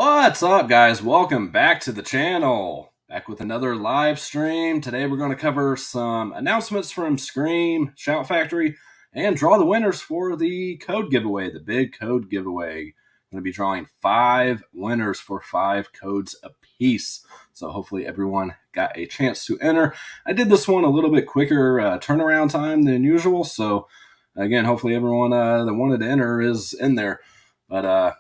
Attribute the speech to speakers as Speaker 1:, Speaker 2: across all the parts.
Speaker 1: What's up, guys? Welcome back to the channel. Back with another live stream. Today we're going to cover some announcements from Scream, Shout Factory, and draw the winners for the code giveaway, the big code giveaway. I'm going to be drawing 5 winners for 5 codes apiece. So hopefully everyone got a chance to enter. I did this one a little bit quicker turnaround time than usual. So again, hopefully everyone that wanted to enter is in there. But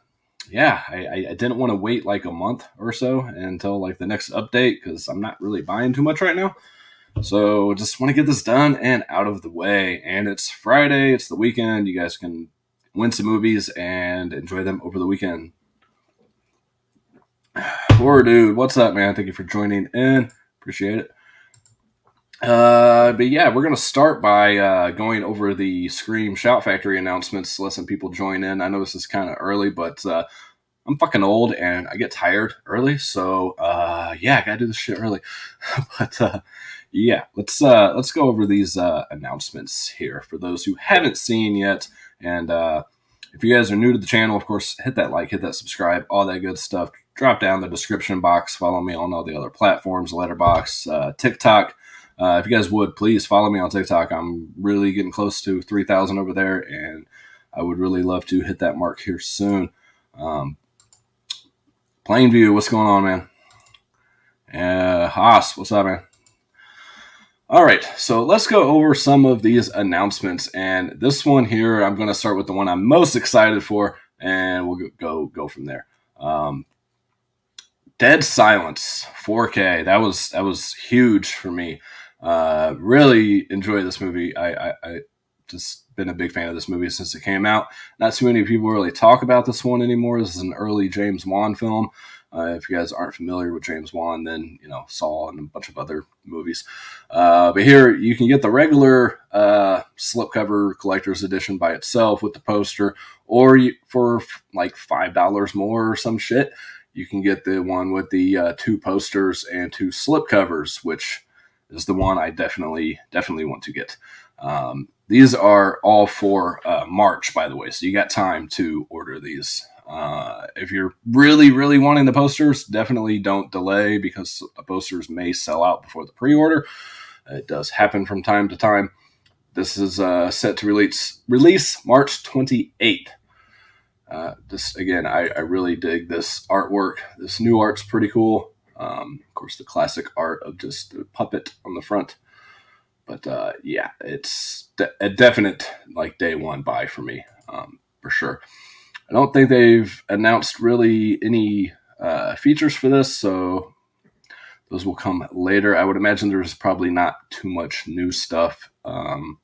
Speaker 1: yeah, I didn't want to wait like a month or so until like the next update because I'm not really buying too much right now. So just want to get this done and out of the way. And it's Friday, it's the weekend. You guys can win some movies and enjoy them over the weekend. Poor dude, what's up, man? Thank you for joining in. Appreciate it. But yeah, we're going to start by going over the Scream Shout Factory announcements, let some people join in. I know this is kind of early, but I'm fucking old and I get tired early. So yeah, I got to do this shit early. But yeah, let's go over these announcements here for those who haven't seen yet. And if you guys are new to the channel, of course, hit that like, hit that subscribe, all that good stuff. Drop down the description box. Follow me on all the other platforms, Letterboxd, TikTok. If you guys would, please follow me on TikTok. I'm really getting close to 3,000 over there, and I would really love to hit that mark here soon. Plainview, what's going on, man? Haas, what's up, man? All right, so let's go over some of these announcements. And this one here, I'm going to start with the one I'm most excited for, and we'll go from there. Dead Silence 4K. That was huge for me. Really enjoy this movie. I just been a big fan of this movie since it came out. Not too many people really talk about this one anymore. This is an early James Wan film. If you guys aren't familiar with James Wan, then Saw and a bunch of other movies. But here you can get the regular slipcover collector's edition by itself with the poster, or for like $5 more or some shit, you can get the one with the 2 posters and 2 slipcovers, which is the one I definitely want to get. These are all for March, by the way, so you got time to order these. If you're really wanting the posters, definitely don't delay because the posters may sell out before the pre-order. It does happen from time to time. This is set to release March 28th. This again, I really dig this artwork. This new art's pretty cool. Of course, the classic art of just the puppet on the front. But yeah, it's a definite like day one buy for me, for sure. I don't think they've announced really any features for this, so those will come later. I would imagine there's probably not too much new stuff that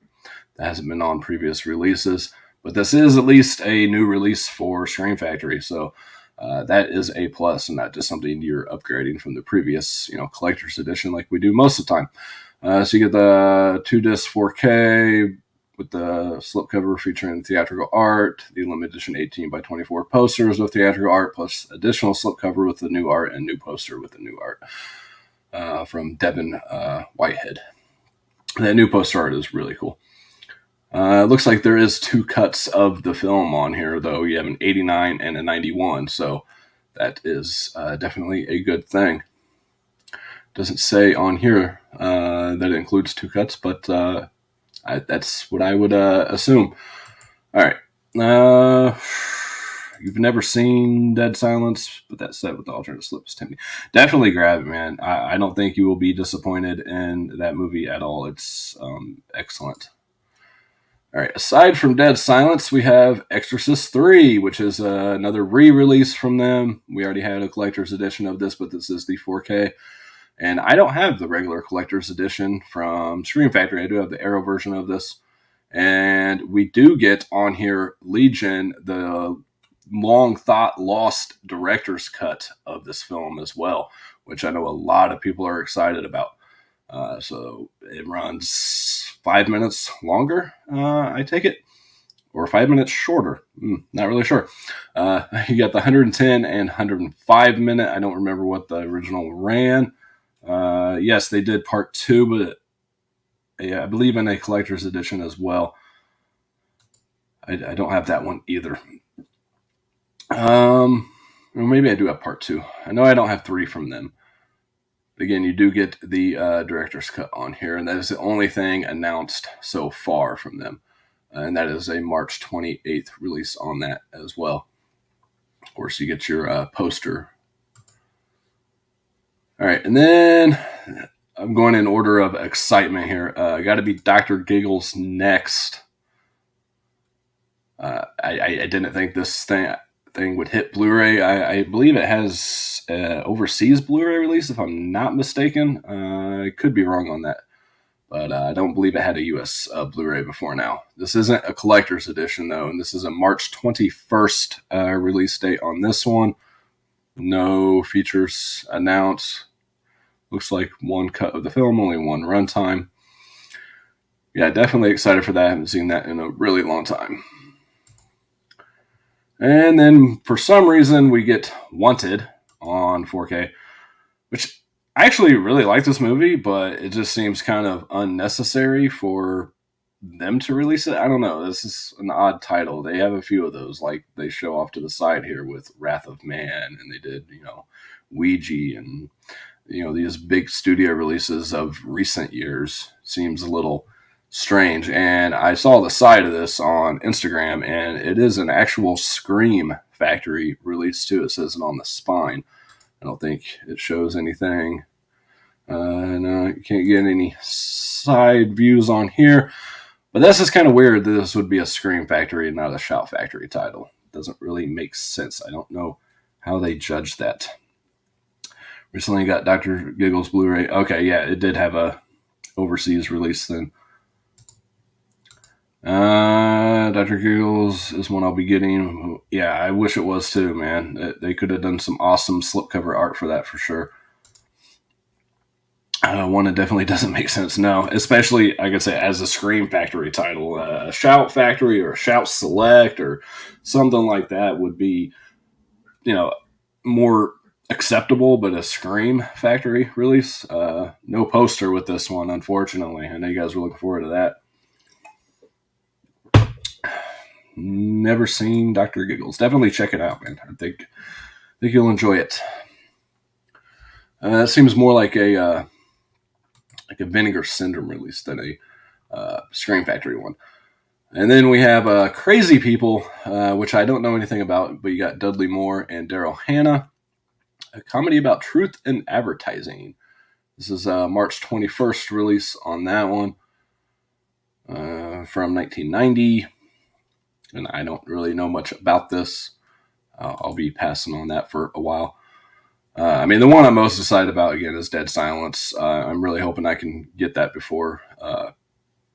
Speaker 1: hasn't been on previous releases. But this is at least a new release for Scream Factory, so that is a plus, and not just something you're upgrading from the previous, collector's edition like we do most of the time. So you get the 2-disc 4K with the slipcover featuring theatrical art, the limited edition 18 by 24 posters with theatrical art, plus additional slipcover with the new art and new poster with the new art from Devin Whitehead. That new poster art is really cool. It looks like there is 2 cuts of the film on here, though. You have an 89 and a 91, so that is definitely a good thing. Doesn't say on here that it includes 2 cuts, but that's what I would assume. All right. You've never seen Dead Silence, but that said, with the alternate slips, Timmy, definitely grab it, man. I don't think you will be disappointed in that movie at all. It's excellent. All right, aside from Dead Silence, we have Exorcist 3, which is another re-release from them. We already had a collector's edition of this, but this is the 4K. And I don't have the regular collector's edition from Scream Factory. I do have the Arrow version of this. And we do get on here Legion, the long-thought lost director's cut of this film as well, which I know a lot of people are excited about. So it runs 5 minutes longer, I take it, or 5 minutes shorter. Not really sure. You got the 110 and 105 minute. I don't remember what the original ran. Yes, they did part 2, but yeah, I believe in a collector's edition as well. I don't have that one either. Or maybe I do have part 2. I know I don't have 3 from them. Again, you do get the director's cut on here, and that is the only thing announced so far from them. And that is a March 28th release on that as well. Of course, you get your poster. All right, and then I'm going in order of excitement here. Got to be Dr. Giggles next. I didn't think this thing would hit Blu-ray. I believe it has overseas Blu-ray release, if I'm not mistaken. I could be wrong on that, but I don't believe it had a U.S. Blu-ray before now. This isn't a collector's edition, though, and this is a March 21st release date on this one. No features announced. Looks like one cut of the film, only one runtime. Yeah, definitely excited for that. I haven't seen that in a really long time. And then for some reason we get Wanted on 4K, which I actually really like this movie, but it just seems kind of unnecessary for them to release it. I don't know. This is an odd title. They have a few of those, like they show off to the side here with Wrath of Man, and they did, Ouija, and these big studio releases of recent years. Seems a little strange. And I saw the side of this on Instagram, and it is an actual Scream Factory release too. It says it on the spine. I don't think it shows anything. No, you can't get any side views on here. But this is kind of weird that this would be a Scream Factory and not a Shout Factory title. It doesn't really make sense. I don't know how they judged that. Recently got Dr. Giggles Blu-ray. Okay, yeah, it did have a overseas release then. Dr. Giggles is one I'll be getting. Yeah, I wish it was too, man. They could have done some awesome slipcover art for that for sure. One that definitely doesn't make sense now, especially, like I say, as a Scream Factory title. A Shout Factory or a Shout Select or something like that would be, more acceptable, but a Scream Factory release. No poster with this one, unfortunately. I know you guys were looking forward to that. Never seen Dr. Giggles. Definitely check it out, man. I think you'll enjoy it. That seems more like a Vinegar Syndrome release than a Scream Factory one. And then we have Crazy People, which I don't know anything about, but you got Dudley Moore and Daryl Hannah. A comedy about truth and advertising. This is March 21st release on that one from 1990. And I don't really know much about this. I'll be passing on that for a while. The one I'm most excited about, again, is Dead Silence. I'm really hoping I can get that before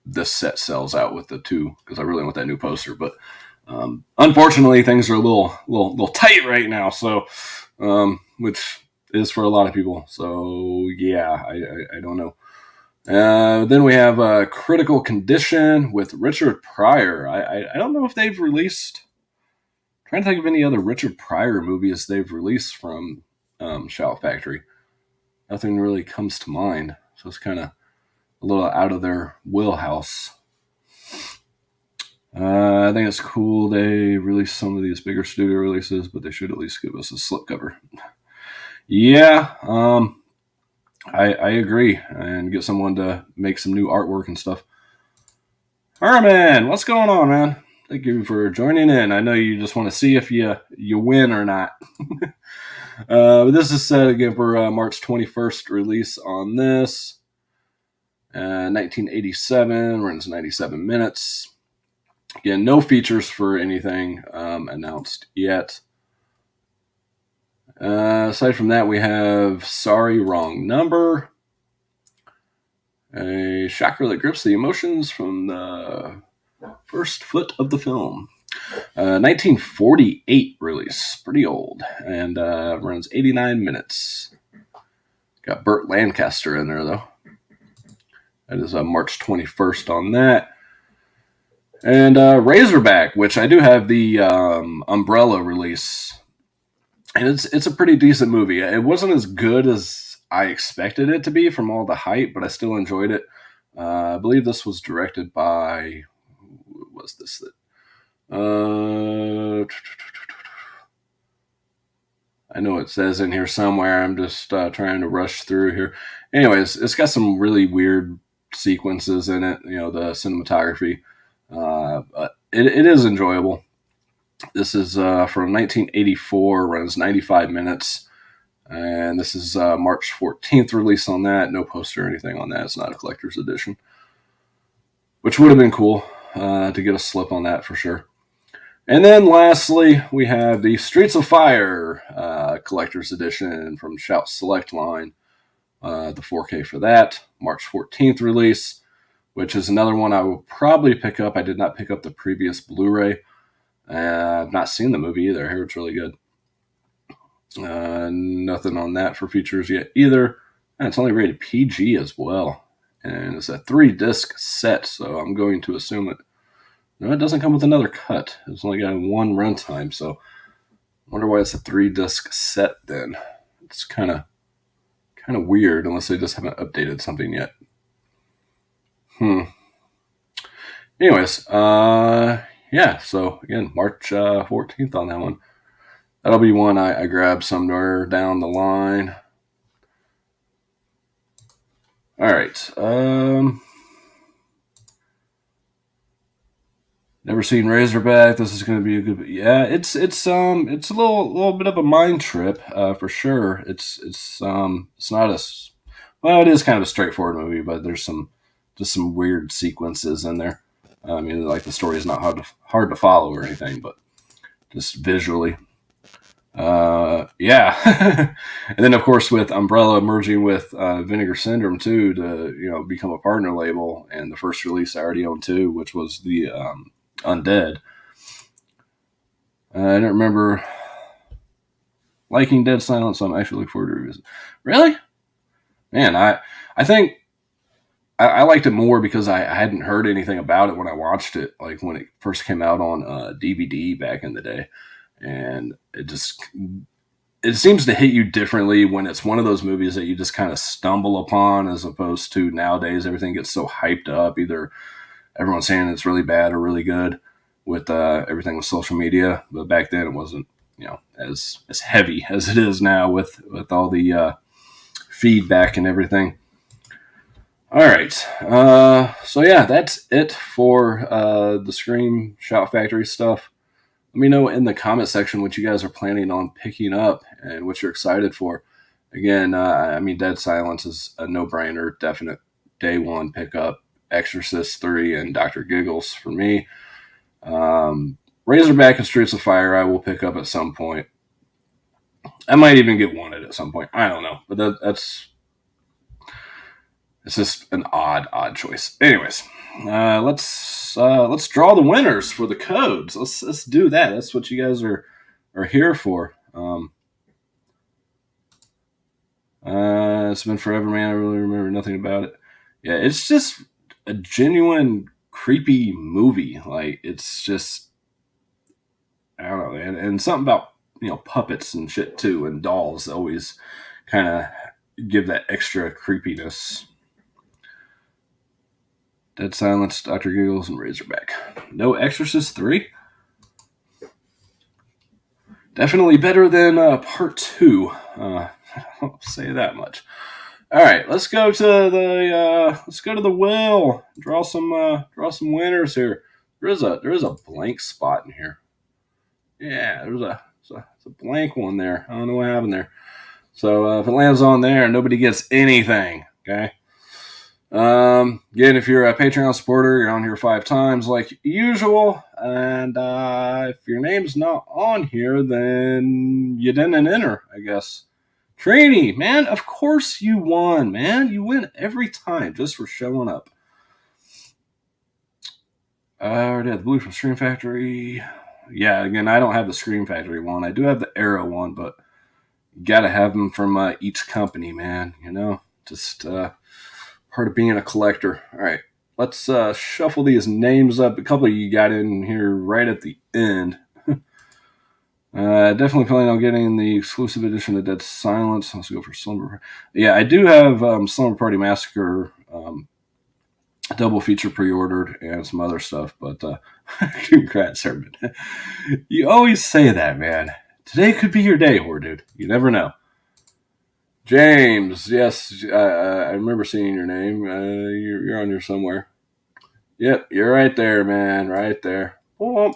Speaker 1: this set sells out with the 2, because I really want that new poster. But unfortunately, things are a little tight right now, so which is for a lot of people. So yeah, I don't know. Then we have Critical Condition with Richard Pryor. I don't know if they've released. I'm trying to think of any other Richard Pryor movies they've released from Shout Factory. Nothing really comes to mind, so it's kind of a little out of their wheelhouse. I think it's cool they released some of these bigger studio releases, but they should at least give us a slipcover. Yeah, I agree, and get someone to make some new artwork and stuff. Herman, what's going on, man? Thank you for joining in. I know you just want to see if you win or not. But this is set again for March 21st release on this. 1987, runs 97 minutes. Again, no features for anything announced yet. Aside from that, we have Sorry, Wrong Number. A shocker that grips the emotions from the first foot of the film. 1948 release, pretty old, and runs 89 minutes. Got Burt Lancaster in there, though. That is March 21st on that. And Razorback, which I do have the Umbrella release. And it's a pretty decent movie. It wasn't as good as I expected it to be from all the hype, but I still enjoyed it. I believe this was directed by... Who was this? I know it says in here somewhere. I'm just trying to rush through here. Anyways, it's got some really weird sequences in it. You know, the cinematography. But it is enjoyable. This is from 1984, runs 95 minutes. And this is March 14th release on that. No poster or anything on that. It's not a collector's edition, which would have been cool to get a slip on that for sure. And then lastly, we have the Streets of Fire collector's edition from Shout Select line. The 4K for that, March 14th release, which is another one I will probably pick up. I did not pick up the previous Blu-ray. I've not seen the movie either. I hear it's really good. Nothing on that for features yet either. And it's only rated PG as well. And it's a 3-disc set, so I'm going to assume it. No, it doesn't come with another cut. It's only got one runtime, so I wonder why it's a 3-disc set then. It's kind of weird, unless they just haven't updated something yet. Anyways, yeah, so again, March 14th on that one. That'll be one I grab somewhere down the line. All right. Never seen Razorback. This is going to be a good. Yeah, it's a little bit of a mind trip for sure. It's not as well. It is kind of a straightforward movie, but there's some weird sequences in there. I mean, like the story is not hard to follow or anything, but just visually. Yeah. And then of course with Umbrella merging with Vinegar Syndrome too to become a partner label, and the first release I already owned too, which was the Undead. I don't remember liking Dead Silence, so I'm actually looking forward to revisit. Really? Man, I think I liked it more because I hadn't heard anything about it when I watched it, like when it first came out on DVD back in the day. And it seems to hit you differently when it's one of those movies that you just kind of stumble upon, as opposed to nowadays everything gets so hyped up. Either everyone's saying it's really bad or really good with everything with social media. But back then it wasn't, as heavy as it is now with all the feedback and everything. All right. So yeah, that's it for the Scream Shout Factory stuff. Let me know in the comment section what you guys are planning on picking up and what you're excited for. Again, Dead Silence is a no-brainer, definite day one pickup. Exorcist 3 and Dr. Giggles for me. Razorback and Streets of Fire I will pick up at some point. I might even get Wanted at some point. I don't know, but it's just an odd choice. Anyways, let's draw the winners for the codes. Let's do that. That's what you guys are here for. It's been forever, man. I really remember nothing about it. Yeah, it's just a genuine creepy movie. Like, it's just, I don't know, and something about puppets and shit too, and dolls always kind of give that extra creepiness. Dead Silence, Dr. Giggles, and Razorback. No Exorcist 3? Definitely better than Part 2. I don't say that much. All right, let's go to the well. Draw some winners here. There is a blank spot in here. Yeah, there's a blank one there. I don't know what happened there. So if it lands on there, nobody gets anything. Okay. Again, if you're a Patreon supporter, you're on here 5 times like usual, and if your name's not on here, then you didn't enter, I guess. Trini, man, of course you won, man. You win every time just for showing up. I already had the blue from Scream Factory. Yeah, again, I don't have the Scream Factory one. I do have the Arrow one, but you gotta have them from each company, man. Just part of being a collector. All right, let's shuffle these names up. A couple of you got in here right at the end. Definitely planning on getting the exclusive edition of Dead Silence. Let's go for Slumber. Yeah, I do have Slumber Party Massacre double feature pre-ordered and some other stuff, but congrats, Herman. You always say that, man. Today could be your day, whore dude. You never know. James, yes, I remember seeing your name. You're on here somewhere. Yep, you're right there, man. Right there. Boom.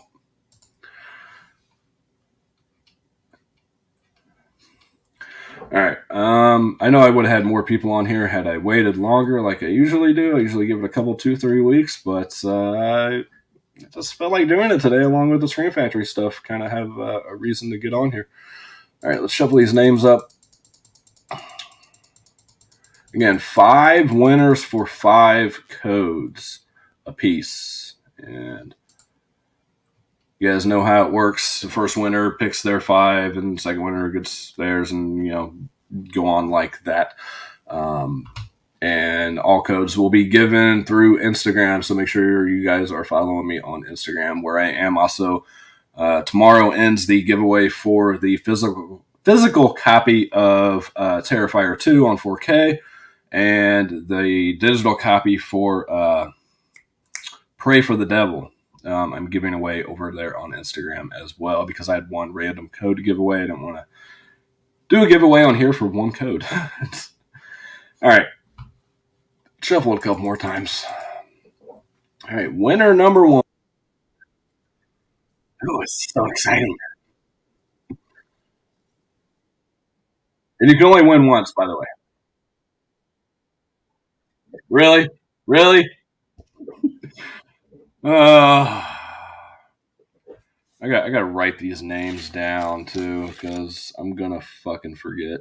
Speaker 1: All right. I know I would have had more people on here had I waited longer, like I usually do. I usually give it a couple, 2, 3 weeks, but I just felt like doing it today, along with the Screen Factory stuff. Kind of have a reason to get on here. All right, let's shuffle these names up. Again, 5 winners for 5 codes apiece, and you guys know how it works. The first winner picks their 5, and the second winner gets theirs, and go on like that. Um, and all codes will be given through Instagram. So make sure you guys are following me on Instagram, where I am also. Tomorrow ends the giveaway for the physical copy of Terrifier 2 on 4K, and the digital copy for Pray for the Devil. I'm giving away over there on Instagram as well, because I had one random code to give away. I didn't want to do a giveaway on here for one code. All right. Shuffle it a couple more times. All right. Winner number 1. Oh, it's so exciting. And you can only win once, by the way. Really? Really? Uh, I got to write these names down too, because I'm gonna fucking forget.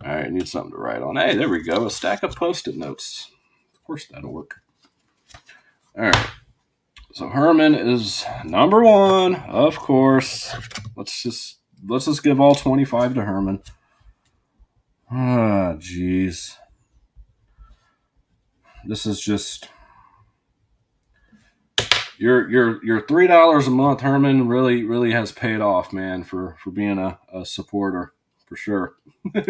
Speaker 1: All right, I need something to write on. Hey, there we go. A stack of post-it notes. Of course, that'll work. All right. So Herman is number 1, of course. Let's just give all 25 to Herman. Ah, jeez. This is just your $3 a month, Herman. Really has paid off, man, for being a supporter for sure. uh,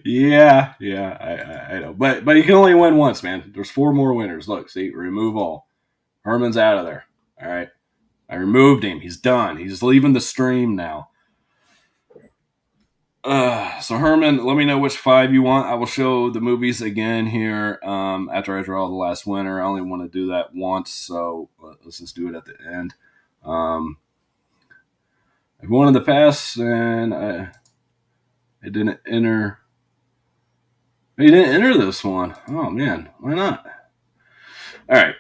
Speaker 1: yeah, I know, but you can only win once, man. There's 4 more winners. Look, see, remove all. Herman's out of there. All right, I removed him. He's done. He's leaving the stream now. So Herman, let me know which 5 you want. I will show the movies again here after I draw the last winner. I only want to do that once, so let's just do it at the end. I've won in the past, and I didn't enter. You didn't enter this one. Oh man, why not? All right,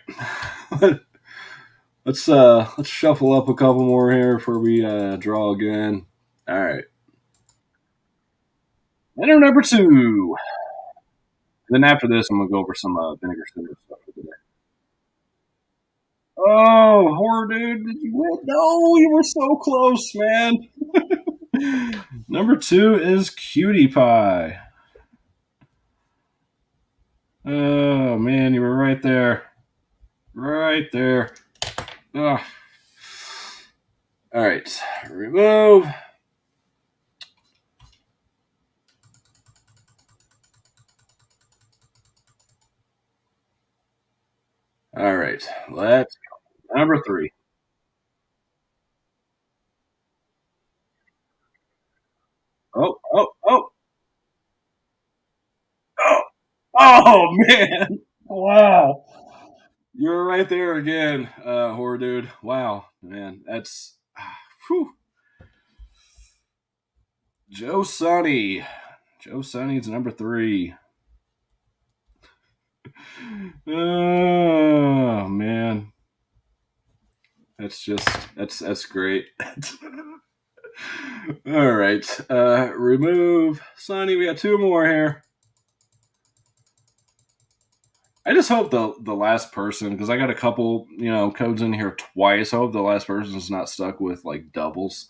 Speaker 1: let's shuffle up a couple more here before we draw again. All right, winner number 2. Then after this, I'm gonna go over some vinegar syndrome stuff for today. Oh, horror dude, did you win? No, you were so close, man. Number 2 is Cutie Pie. Oh man, you were right there, right there. Ugh. All right, remove. All right, let's go. Number 3. Oh, oh, oh, oh, oh, man! Wow, you're right there again, horror dude. Wow, man, that's whew. Joe Sonny. Joe Sonny's number 3. Oh man, that's great. All right, remove Sonny. We got 2 more here. I just hope the last person, because I got a couple codes in here twice. I hope the last person's not stuck with like doubles.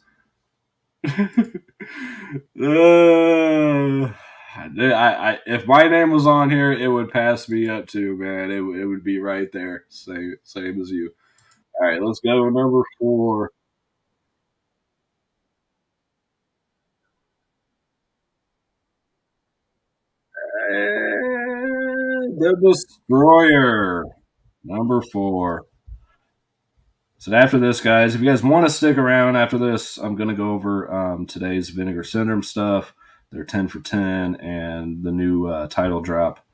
Speaker 1: If my name was on here, it would pass me up too, man. It would be right there, same as you. All right, let's go number 4. The Destroyer, number 4. So after this, guys, if you guys want to stick around after this, I'm going to go over today's Vinegar Syndrome stuff, their 10 for 10, and the new title drop,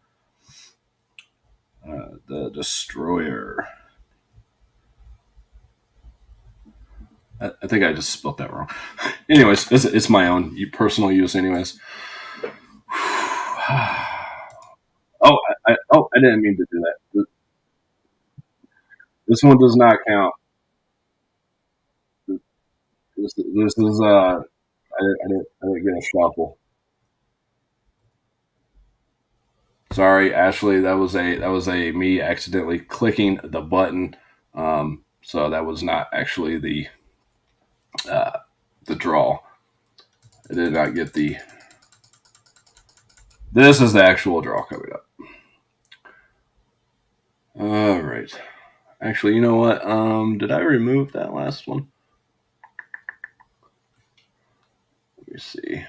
Speaker 1: The Destroyer. I think I just spelled that wrong. Anyways, it's my own personal use, anyways. I didn't mean to do that. This one does not count. This is I didn't get a shuffle. Sorry, Ashley. That was a me accidentally clicking the button. So that was not actually the draw. I did not get the. This is the actual draw coming up. All right. Actually, you know what? Did I remove that last one? Let me see.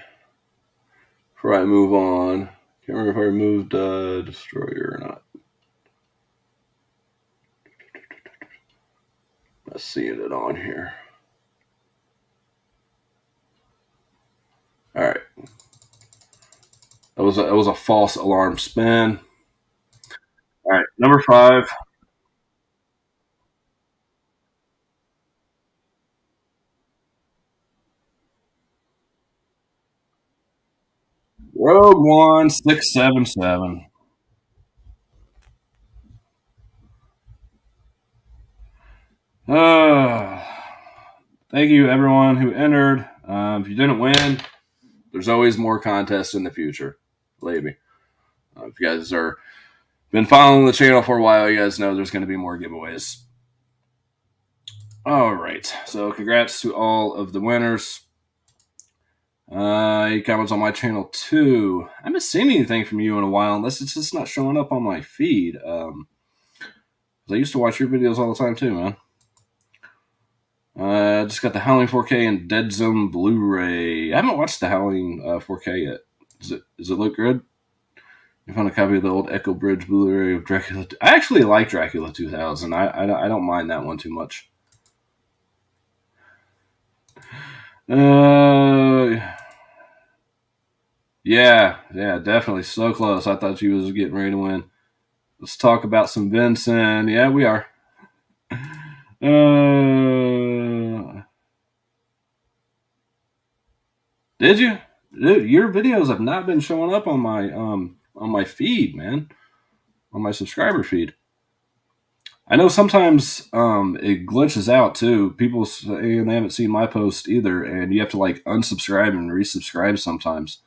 Speaker 1: Before I move on, can't remember if I removed Destroyer or not. I'm seeing it on here. All right. That was a false alarm spin. All right, number 5. Rogue One 677. Uh, Thank you, everyone who entered. If you didn't win, there's always more contests in the future. Believe me. If you guys are been following the channel for a while, you guys know there's going to be more giveaways. All right. So, congrats to all of the winners. Any comments on my channel too? I haven't seen anything from you in a while, unless it's just not showing up on my feed. I used to watch your videos all the time too, man. Just got the Howling 4K and Dead Zone Blu-ray. I haven't watched the Howling 4K yet. Does it look good? You found a copy of the old Echo Bridge Blu-ray of Dracula. I actually like Dracula 2000. I don't mind that one too much. Yeah, definitely. So close. I thought you was getting ready to win. Let's talk about some Vincent. Yeah, we are. Did you? Dude, your videos have not been showing up on my feed, man. On my subscriber feed. I know sometimes it glitches out too. People say they haven't seen my post either, and you have to like unsubscribe and resubscribe sometimes.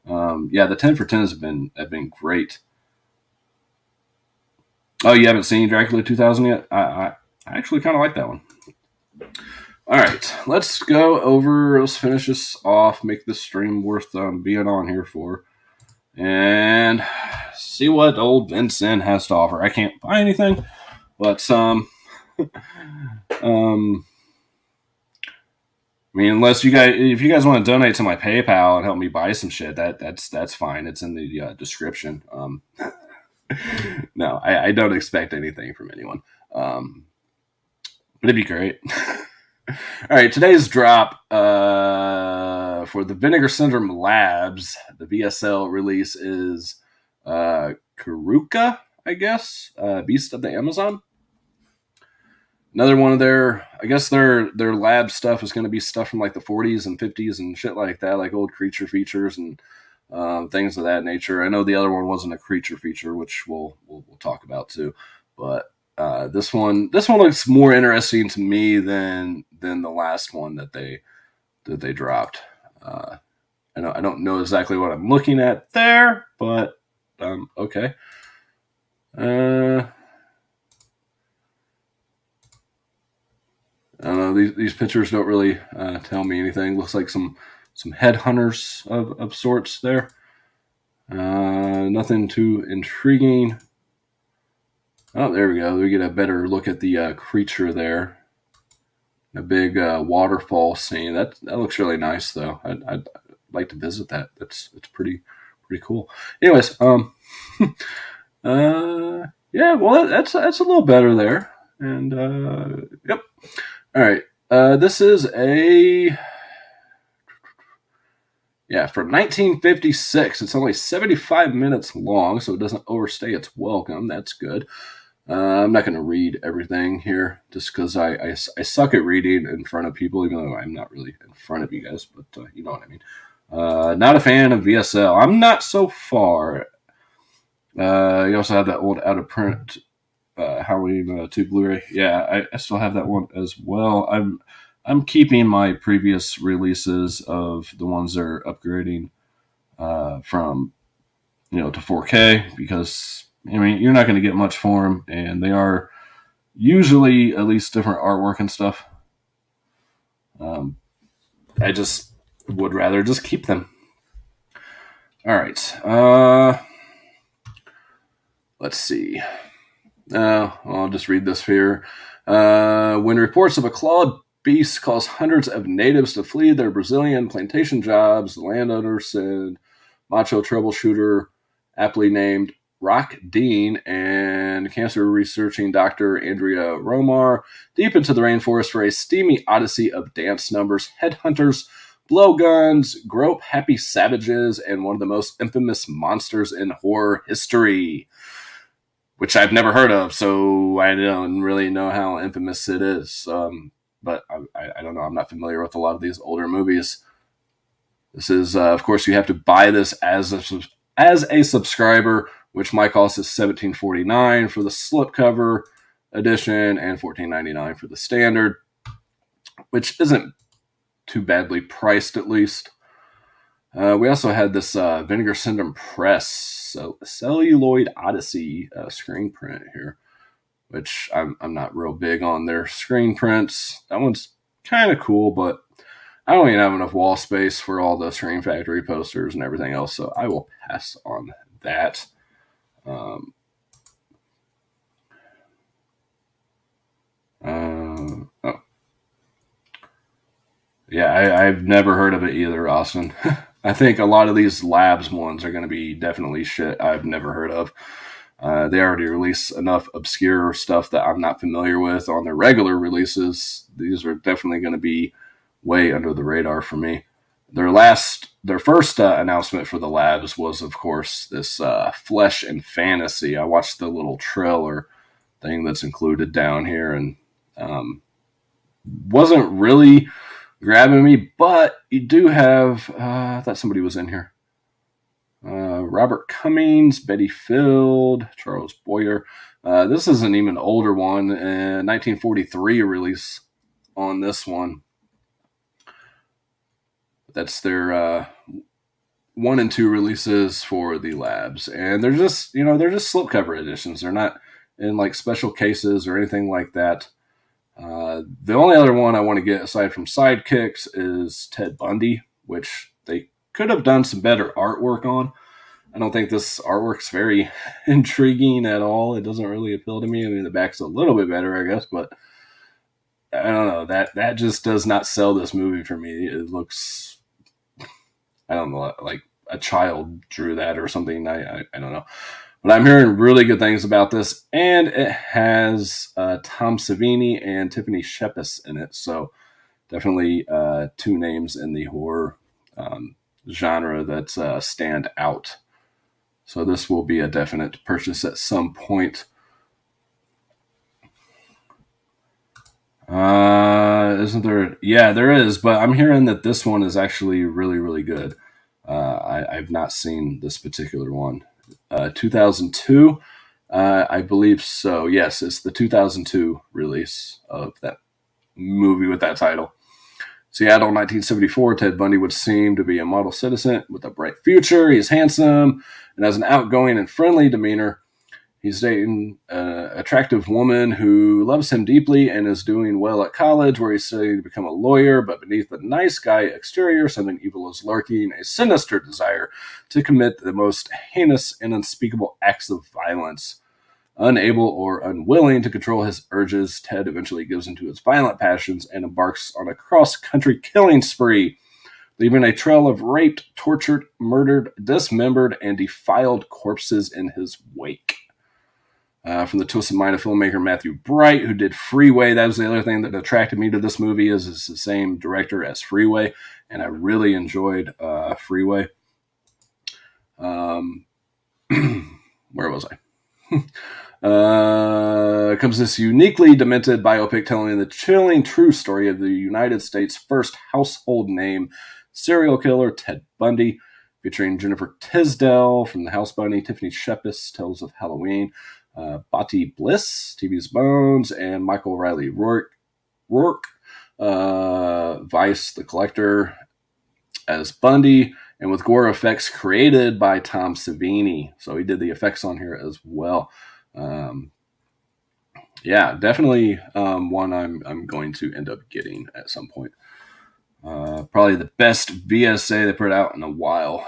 Speaker 1: Yeah, the 10 for 10s have been great. Oh, you haven't seen Dracula 2000 yet? I actually kind of like that one. All right, let's go over. Let's finish this off. Make this stream worth being on here for, and see what old Vincent has to offer. I can't buy anything, but I mean, unless if you guys want to donate to my PayPal and help me buy some shit, that's fine. It's in the description. No, I don't expect anything from anyone, but it'd be great. All right, today's drop for the Vinegar Syndrome Labs, the VSL release is Karuka, I guess, Beast of the Amazon. Another one of I guess their lab stuff is going to be stuff from like the 40s and 50s and shit like that, like old creature features and things of that nature. I know the other one wasn't a creature feature, which we'll talk about too, but this one looks more interesting to me than the last one that they dropped. I don't know exactly what I'm looking at there, but okay. I don't know. These pictures don't really tell me anything. Looks like some headhunters of sorts there. Nothing too intriguing. Oh, there we go. We get a better look at the creature there. A big waterfall scene. That looks really nice, though. I'd like to visit that. It's pretty cool. Anyways, Yeah, well, that's a little better there. And yep. All right. This is a yeah from 1956. It's only 75 minutes long, so it doesn't overstay its welcome. That's good. I'm not going to read everything here just because I suck at reading in front of people, even though I'm not really in front of you guys, but you know what I mean. Not a fan of VSL. I'm not so far. You also have that old out of print Halloween 2 Blu-ray. Yeah, I still have that one as well. I'm keeping my previous releases of the ones that are upgrading from to 4K because I mean you're not going to get much for them, and they are usually at least different artwork and stuff. Um, I just would rather just keep them. All right. Let's see. I'll just read this here. When reports of a clawed beast cause hundreds of natives to flee their Brazilian plantation jobs, the landowners and macho troubleshooter, aptly named Rock Dean, and cancer researching Dr. Andrea Romar, deep into the rainforest for a steamy odyssey of dance numbers, headhunters, blowguns, grope happy savages, and one of the most infamous monsters in horror history, which I've never heard of, so I don't really know how infamous it is. But I don't know. I'm not familiar with a lot of these older movies. This is, of course, you have to buy this as a subscriber, which my cost is $17.49 for the slipcover edition and $14.99 for the standard, which isn't too badly priced, at least. We also had this Vinegar Syndrome Press Celluloid Odyssey screen print here, which I'm not real big on their screen prints. That one's kind of cool, but I don't even have enough wall space for all the Screen Factory posters and everything else, so I will pass on that. Um, oh. Yeah, I've never heard of it either, Austin. I think a lot of these labs ones are going to be definitely shit I've never heard of. They already release enough obscure stuff that I'm not familiar with on their regular releases. These are definitely going to be way under the radar for me. Their first announcement for the labs was, of course, this Flesh and Fantasy. I watched the little trailer thing that's included down here, and wasn't really grabbing me, but you do have, I thought somebody was in here. Robert Cummings, Betty Field, Charles Boyer. This is an even older one, 1943 release on this one. That's their 1 and 2 releases for the labs, and they're just slipcover editions. They're not in like special cases or anything like that. The only other one I want to get aside from Sidekicks is Ted Bundy, which they could have done some better artwork on. I don't think this artwork's very intriguing at all. It doesn't really appeal to me. I mean, the back's a little bit better, I guess, but I don't know. That just does not sell this movie for me. It looks, I don't know, like a child drew that or something. I don't know. But I'm hearing really good things about this, and it has Tom Savini and Tiffany Shepis in it. So definitely 2 names in the horror genre that stand out. So this will be a definite purchase at some point. Isn't there? Yeah, there is, but I'm hearing that this one is actually really, really good. I've not seen this particular one. 2002, I believe so. Yes, it's the 2002 release of that movie with that title. Seattle, 1974. Ted Bundy would seem to be a model citizen with a bright future. He's handsome and has an outgoing and friendly demeanor. He's dating an attractive woman who loves him deeply and is doing well at college, where he's studying to become a lawyer. But beneath the nice guy exterior, something evil is lurking, a sinister desire to commit the most heinous and unspeakable acts of violence. Unable or unwilling to control his urges, Ted eventually gives into his violent passions and embarks on a cross-country killing spree, leaving a trail of raped, tortured, murdered, dismembered, and defiled corpses in his wake. from the twisted mind of filmmaker Matthew Bright, who did Freeway. That was the other thing that attracted me to this movie is it's the same director as Freeway, and I really enjoyed Freeway. Where was I? Comes this uniquely demented biopic telling the chilling true story of the United States' first household name serial killer, Ted Bundy, featuring Jennifer Tisdale from The House Bunny, Tiffany Shepis, Tales of Halloween, Bati Bliss, TV's Bones, and Michael Riley Rourke, Vice the Collector as Bundy, and with gore effects created by Tom Savini. So he did the effects on here as well. Yeah, definitely one I'm going to end up getting at some point. Probably the best VSA they put out in a while.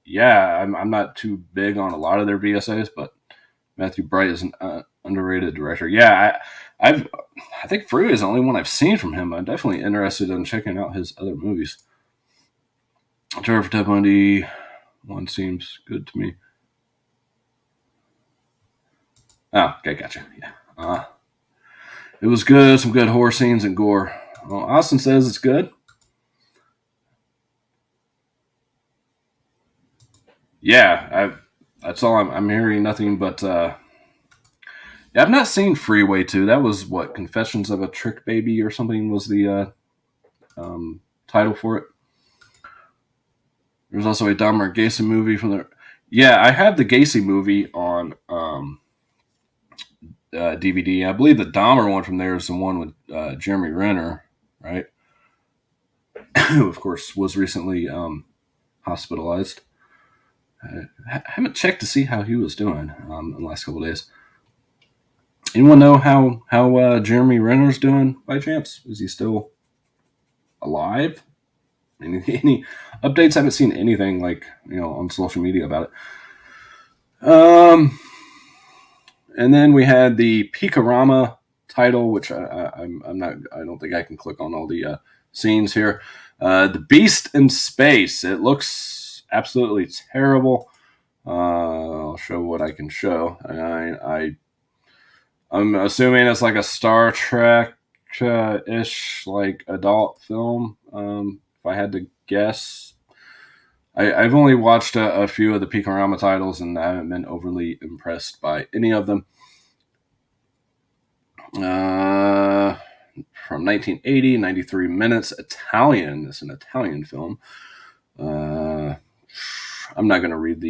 Speaker 1: Yeah, I'm not too big on a lot of their VSAs, but Matthew Bright is an underrated director. Yeah, I think Freeway is the only one I've seen from him. I'm definitely interested in checking out his other movies. Terror for Ted Bundy one seems good to me. Oh, okay, gotcha. Yeah. It was good. Some good horror scenes and gore. Well, Austin says it's good. Yeah, that's all I'm hearing. Nothing but. Yeah, I've not seen Freeway 2. That was what Confessions of a Trick Baby or something was the title for it. There's also a Dahmer Gacy movie from there. Yeah, I have the Gacy movie on DVD. I believe the Dahmer one from there is the one with Jeremy Renner, right? Who, of course, was recently hospitalized. I haven't checked to see how he was doing in the last couple of days. Anyone know how Jeremy Renner's doing by chance? Is he still alive? Any updates? I haven't seen anything on social media about it. And then we had the Picorama title, which I'm not. I don't think I can click on all the scenes here. The Beast in Space. It looks absolutely terrible. I'll show what I can show. I'm assuming it's like a Star Trek ish like adult film. If I had to guess, I've only watched a few of the Picorama titles, and I haven't been overly impressed by any of them. From 1980, 93 minutes, Italian. It's an Italian film. I'm not going to read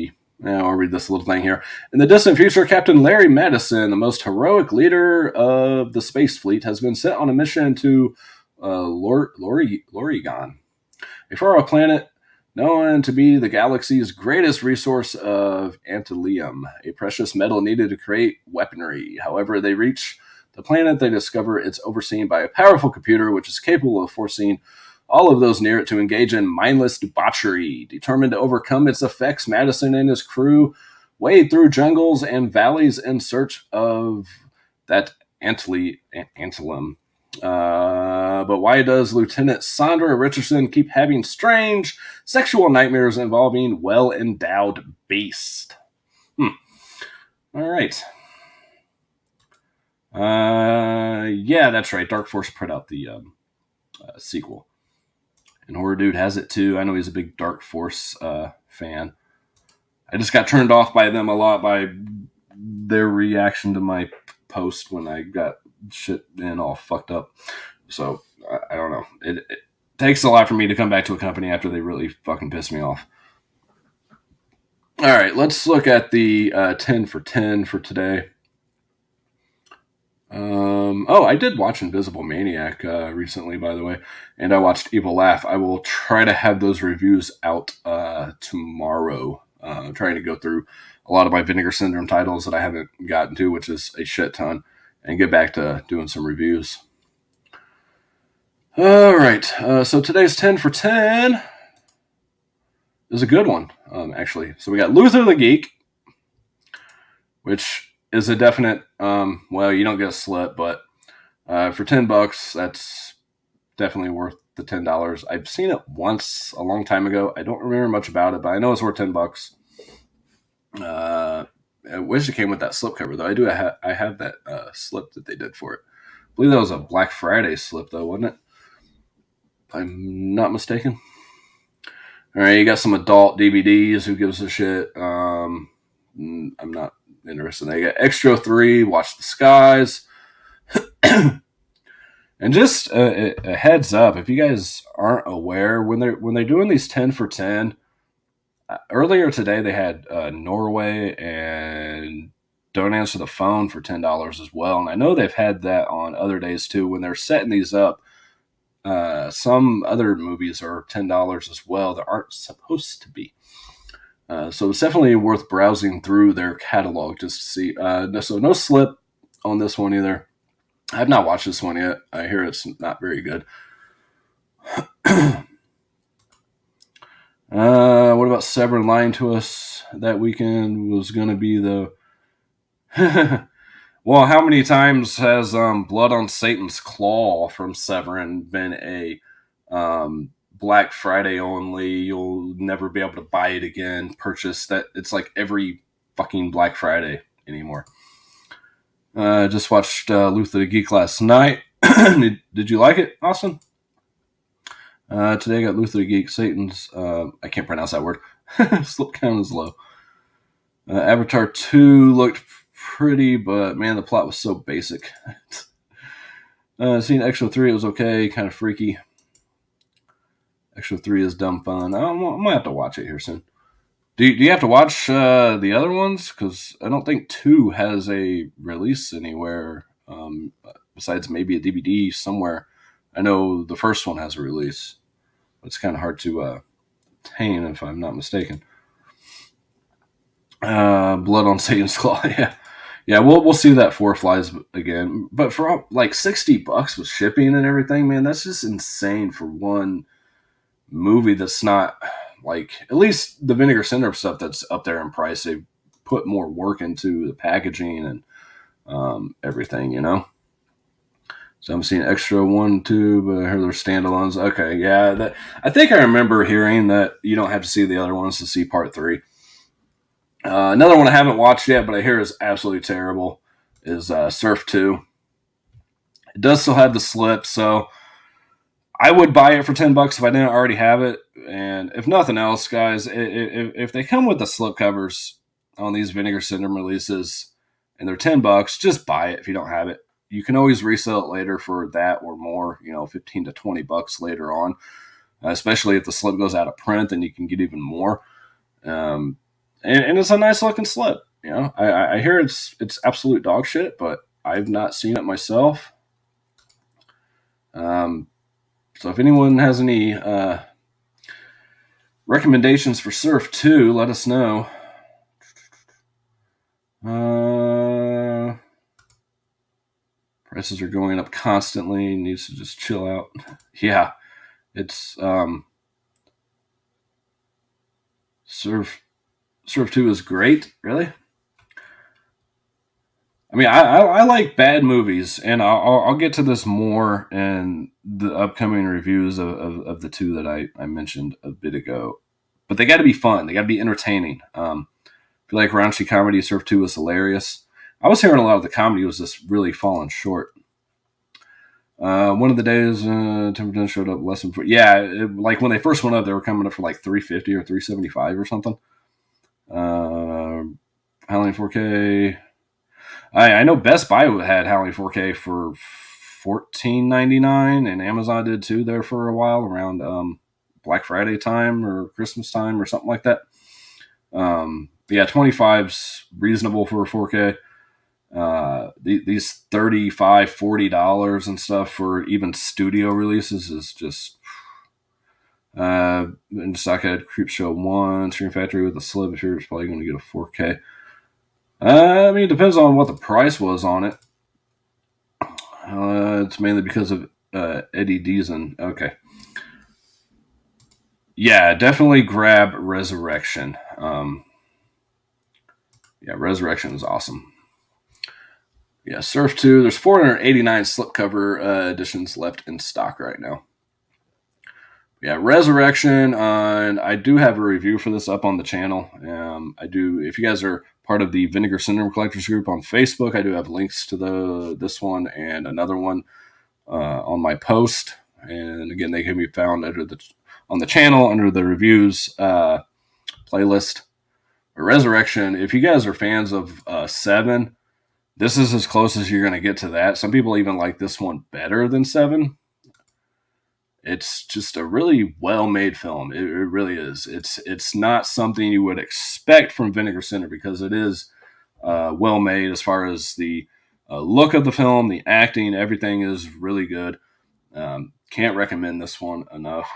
Speaker 1: I'll read this little thing here. In the distant future, Captain Larry Madison, the most heroic leader of the space fleet, has been sent on a mission to Lorigon, a faraway planet known to be the galaxy's greatest resource of antileum, a precious metal needed to create weaponry. However, they reach the planet, they discover it's overseen by a powerful computer which is capable of forcing all of those near it to engage in mindless debauchery. Determined to overcome its effects, Madison and his crew wade through jungles and valleys in search of that antileum. But why does Lieutenant Sandra Richardson keep having strange sexual nightmares involving well-endowed beasts? All right. Yeah, that's right. Dark Force put out the sequel. And Horror Dude has it too. I know he's a big Dark Force fan. I just got turned off by them a lot by their reaction to my post when I got shit in all fucked up. So, I don't know. It takes a lot for me to come back to a company after they really fucking piss me off. All right, let's look at the 10 for 10 for today. I did watch Invisible Maniac recently, by the way, and I watched Evil Laugh. I will try to have those reviews out tomorrow. I'm trying to go through a lot of my Vinegar Syndrome titles that I haven't gotten to, which is a shit ton, and get back to doing some reviews. All right, so today's 10 for 10 is a good one, actually. So we got Luther the Geek, which is a definite, well, you don't get a slit, but for $10, that's definitely worth the $10. I've seen it once a long time ago. I don't remember much about it, but I know it's worth $10. I wish it came with that slipcover though. I have that slip that they did for it. I believe that was a Black Friday slip though, wasn't it? If I'm not mistaken. All right, you got some adult DVDs. Who gives a shit? I'm not interested. They got Extra 3, Watch the Skies. And just a heads up, if you guys aren't aware, when they're doing these 10 for 10, earlier today they had Norway and Don't Answer the Phone for $10 as well. And I know they've had that on other days too. When they're setting these up, some other movies are $10 as well that aren't supposed to be. So it's definitely worth browsing through their catalog just to see. So no slip on this one either. I have not watched this one yet. I hear it's not very good. What about Severin lying to us that weekend was going to be the... Well, how many times has Blood on Satan's Claw from Severin been a Black Friday only, you'll never be able to buy it again, purchase that? It's like every fucking Black Friday anymore. Just watched Luther the Geek last night. Did you like it, Austin? Today I got Luther the Geek, Satan's, I can't pronounce that word. Slip count is low. Avatar 2 looked pretty, but man, the plot was so basic. Seeing Extra 3, it was okay, kind of freaky. Extra 3 is dumb fun. I might have to watch it here soon. Do you have to watch the other ones? Because I don't think 2 has a release anywhere besides maybe a DVD somewhere. I know the first one has a release. It's kind of hard to obtain, if I'm not mistaken. Blood on Satan's Claw, yeah. We'll see that 4 Flies again, but for like $60 with shipping and everything, man, that's just insane for one movie that's not like, at least the Vinegar Syndrome stuff that's up there in price. They put more work into the packaging and everything, you know. So I'm seeing Extra 1, 2, but I heard they're standalones. Okay, yeah, I think I remember hearing that you don't have to see the other ones to see part 3. Another one I haven't watched yet, but I hear is absolutely terrible, is Surf 2. It does still have the slip, so I would buy it for $10 if I didn't already have it. And if nothing else, guys, if they come with the slip covers on these Vinegar Syndrome releases and they're $10, just buy it if you don't have it. You can always resell it later for that or more, $15 to $20 later on. Especially if the slip goes out of print, then you can get even more. And it's a nice looking slip. I hear it's absolute dog shit, but I've not seen it myself. So if anyone has any recommendations for Surf 2, let us know. Prices are going up constantly. Needs to just chill out. Yeah, it's Surf 2 is great. Really? I mean, I like bad movies, and I'll get to this more in the upcoming reviews of the 2 that I mentioned a bit ago. But they got to be fun. They got to be entertaining. If you like raunchy comedy, Surf 2 is hilarious. I was hearing a lot of the comedy was just really falling short. One of the days, 10% showed up less than 4. Yeah, like when they first went up, they were coming up for like $350 or $375 or something. Howling 4K. I know Best Buy had Howling 4K for $14.99, and Amazon did too there for a while around Black Friday time or Christmas time or something like that. Yeah, $25's reasonable for a 4K. These $35, $40 and stuff for even studio releases is just. In stock had Creepshow 1, Scream Factory with a slip. If you're probably going to get a 4K. I mean, it depends on what the price was on it. It's mainly because of Eddie Deason. Okay. Yeah, definitely grab Resurrection. Yeah, Resurrection is awesome. Yeah, Surf 2. There's 489 slipcover editions left in stock right now. Yeah, Resurrection. And I do have a review for this up on the channel. I do. If you guys are part of the Vinegar Syndrome Collectors group on Facebook, I do have links to this one and another one on my post. And again, they can be found on the channel under the reviews playlist. Resurrection. If you guys are fans of Seven, this is as close as you're going to get to that. Some people even like this one better than Seven. It's just a really well-made film. It really is. It's not something you would expect from Vinegar Syndrome because it is well-made as far as the look of the film, the acting, everything is really good. Can't recommend this one enough.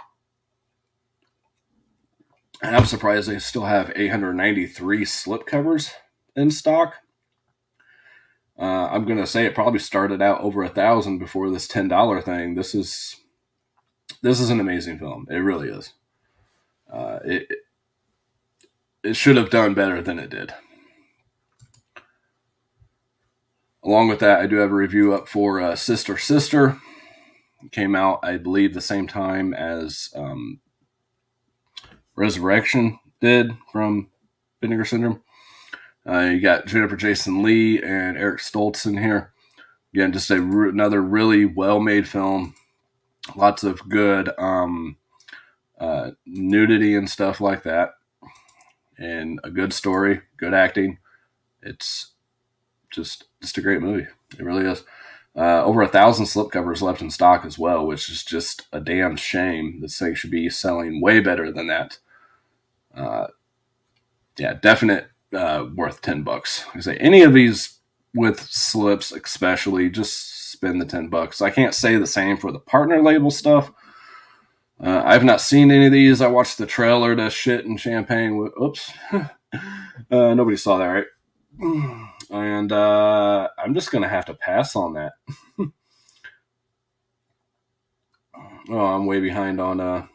Speaker 1: And I'm surprised they still have 893 slipcovers in stock. I'm gonna say it probably started out over 1,000 before this $10 thing. This is an amazing film. It really is. It should have done better than it did. Along with that, I do have a review up for Sister Sister. It came out, I believe, the same time as Resurrection did from Vinegar Syndrome. You got Jennifer Jason Leigh and Eric Stoltz in here. Again, just another really well-made film. Lots of good nudity and stuff like that. And a good story, good acting. It's just a great movie. It really is. Over 1,000 slipcovers left in stock as well, which is just a damn shame. This thing should be selling way better than that. Yeah, definite worth $10. Like I say, any of these with slips, especially, just spend the $10. I can't say the same for the partner label stuff. I've not seen any of these. I watched the trailer to Shit and Champagne. Oops. Nobody saw that, right? And I'm just going to have to pass on that. Oh, I'm way behind on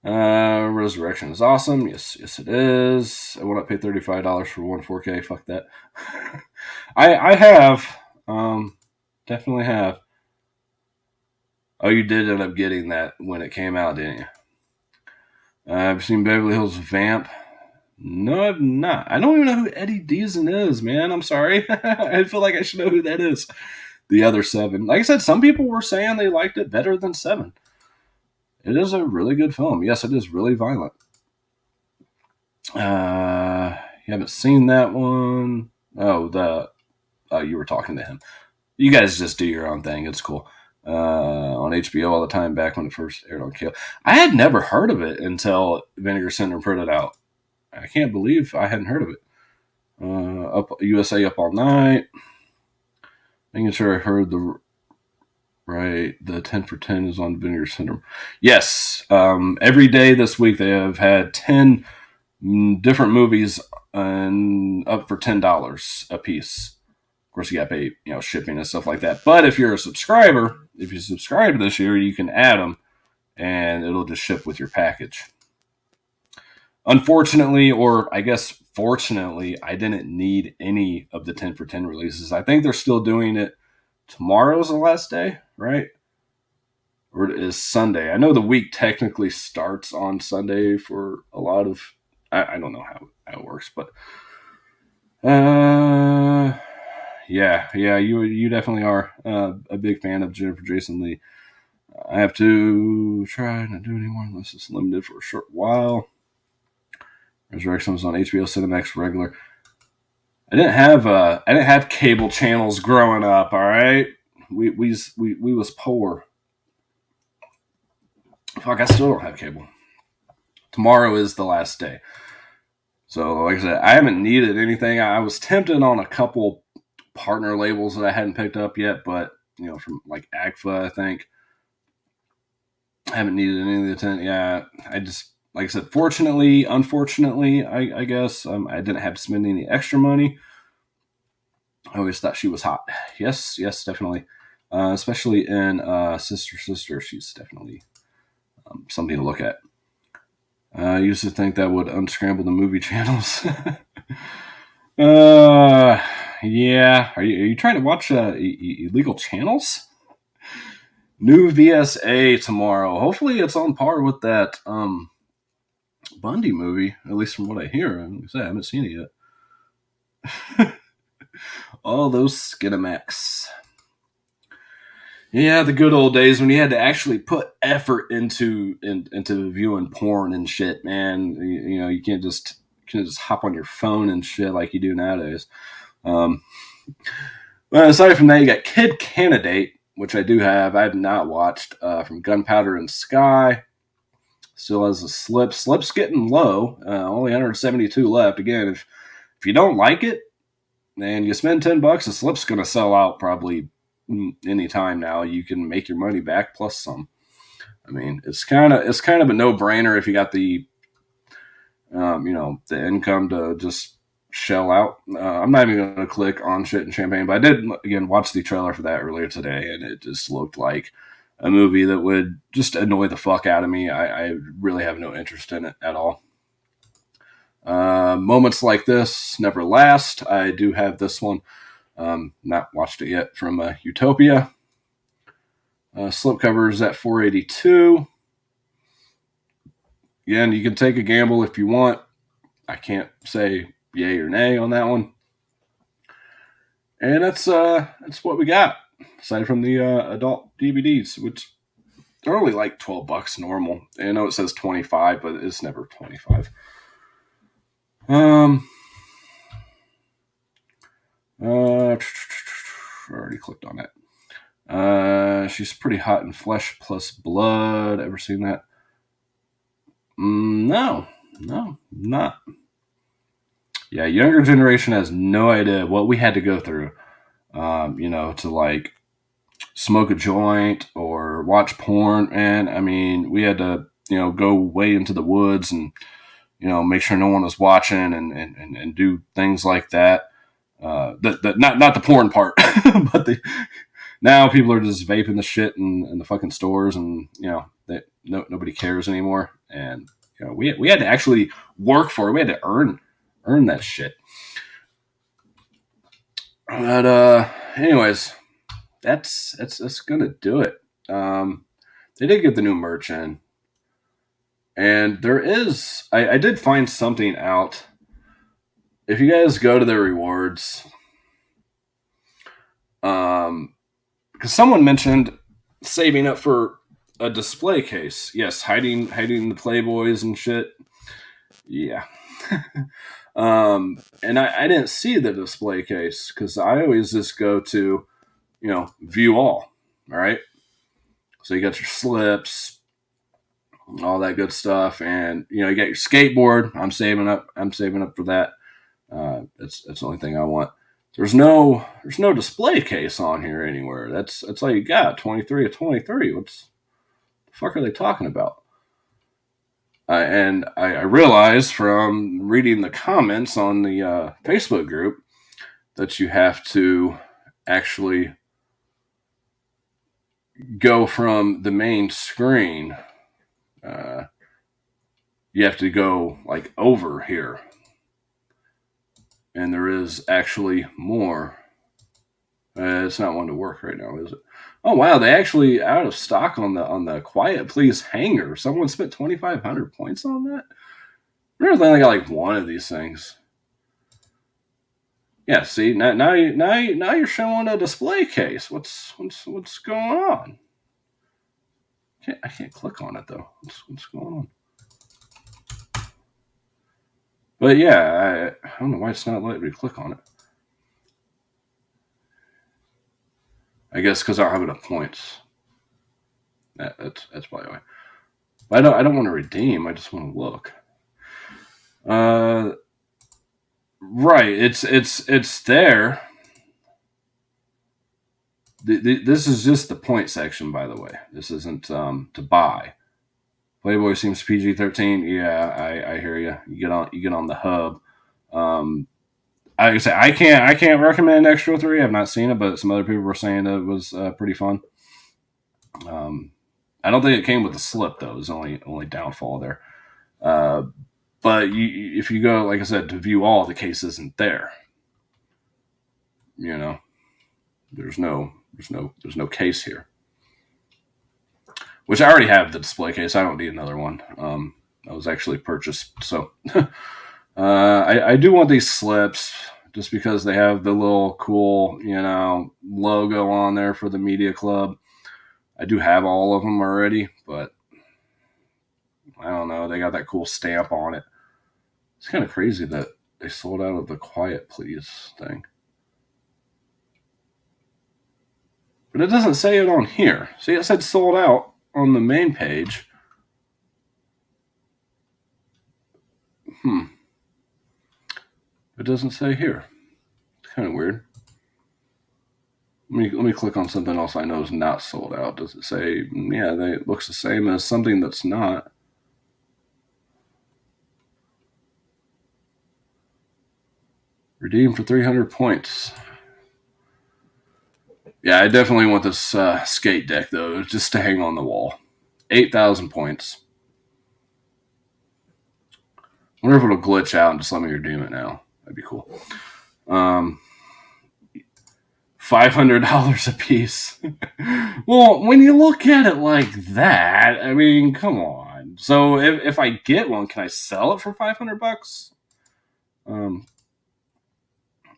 Speaker 1: Resurrection is awesome. Yes, it is. I will not pay $35 for one 4K. Fuck that. I have. Definitely have. Oh, you did end up getting that when it came out, didn't you? I've seen Beverly Hills Vamp. No, I've not. I don't even know who Eddie Deason is, man. I'm sorry. I feel like I should know who that is. The other Seven. Like I said, some people were saying they liked it better than Seven. It is a really good film. Yes, it is really violent. You haven't seen that one? Oh, you were talking to him. You guys just do your own thing. It's cool. On HBO all the time back when it first aired on cable. I had never heard of it until Vinegar Syndrome put it out. I can't believe I hadn't heard of it. Up USA Up All Night. Making sure I heard the 10 for 10 is on Vinegar Syndrome. Yes. Every day this week they have had 10 different movies up for $10 a piece. Of course, you got to pay, shipping and stuff like that. But if you're a subscriber, if you subscribe this year, you can add them, and it'll just ship with your package. Unfortunately, or I guess fortunately, I didn't need any of the 10 for 10 releases. I think they're still doing it. Tomorrow's the last day, right? Or it is Sunday. I know the week technically starts on Sunday for a lot of. I don't know how it works, but yeah, you definitely are a big fan of Jennifer Jason Leigh. I have to try not to do anymore unless it's limited for a short while. Resurrection was on HBO Cinemax regular. I didn't have cable channels growing up. All right, we was poor. Fuck, I still don't have cable. Tomorrow is the last day. So, like I said, I haven't needed anything. I was tempted on a couple partner labels that I hadn't picked up yet, but from like AGFA, I think. I haven't needed any of the 10. Yeah, I just, like I said, unfortunately, I guess I didn't have to spend any extra money. I always thought she was hot. Yes, definitely. Especially in Sister Sister, she's definitely something to look at. I used to think that would unscramble the movie channels. Yeah. Are you trying to watch illegal channels? New VSA tomorrow. Hopefully, it's on par with that Bundy movie. At least from what I hear. I haven't seen it yet. All those Skinamax. Yeah, the good old days when you had to actually put effort into viewing porn and shit, man. You can't just hop on your phone and shit like you do nowadays. Um, but aside from that, you got Kid Candidate, which I do have. I have not watched from Gunpowder and Sky. Still has a slip. Slip's getting low. Only 172 left. Again, if you don't like it and you spend $10, the slip's going to sell out probably any time now. You can make your money back plus some. I mean, it's kind of a no brainer if you got the income to just shell out. I'm not even going to click on Shit and Champagne, but I did again watch the trailer for that earlier today, and it just looked like a movie that would just annoy the fuck out of me. I really have no interest in it at all. Moments like this never last. I do have this one. Not watched it yet from Utopia. Slipcover is at 482. Again, you can take a gamble if you want. I can't say yay or nay on that one. And that's what we got. Aside from the adult DVDs, which are only like $12 normal. I know it says 25, but it's never 25. I already clicked on that. She's Pretty Hot in Flesh Plus Blood. Ever seen that? No, not. Yeah, younger generation has no idea what we had to go through, to like smoke a joint or watch porn. And I mean, we had to, go way into the woods and, make sure no one was watching and do things like that. Not the porn part, but now people are just vaping the shit in the fucking stores, and nobody cares anymore. And we had to actually work for it. We had to earn that shit. But anyways, that's gonna do it. They did get the new merch in, and there is I did find something out. If you guys go to their rewards, because someone mentioned saving up for a display case. Yes, hiding the Playboys and shit. Yeah. And I didn't see the display case because I always just go to, view all. All right. So you got your slips, all that good stuff, and you got your skateboard. I'm saving up for that. That's the only thing I want. There's no display case on here anywhere. That's all you got. 23 of 23. What's the fuck are they talking about? And I realized from reading the comments on the Facebook group that you have to actually go from the main screen. You have to go like over here, and there is actually more. It's not one to work right now, is it? Oh wow, they actually out of stock on the Quiet Please hanger. Someone spent 2,500 points on that. I remember I got like one of these things. Yeah, see now you're showing a display case. What's going on? I can't click on it though. What's going on? But yeah, I don't know why it's not letting me click on it. I guess because I don't have enough points. That's probably why. But I don't want to redeem. I just want to look. Right. It's there. This is just the point section, by the way. This isn't to buy. Playboy seems PG-13. Yeah, I hear you. You get on the hub. I say I can't recommend Extra 3. I've not seen it, but some other people were saying it was pretty fun. I don't think it came with the slip though. It was only downfall there. But if you go, like I said, to view all, the case isn't there. There's no case here. which I already have the display case. I don't need another one. I was actually purchased. So I do want these slips just because they have the little cool, logo on there for the media club. I do have all of them already, but I don't know. They got that cool stamp on it. It's kind of crazy that they sold out of the Quiet Please thing. But it doesn't say it on here. See, it said sold out on the main page. It doesn't say here. It's kind of weird. Let me click on something else I know is not sold out. Does it say, it looks the same as something that's not? Redeem for 300 points. Yeah, I definitely want this skate deck, though, just to hang on the wall. 8,000 points. I wonder if it'll glitch out and just let me redeem it now. That'd be cool. $500 a piece. Well, when you look at it like that, I mean, come on. So if I get one, can I sell it for $500?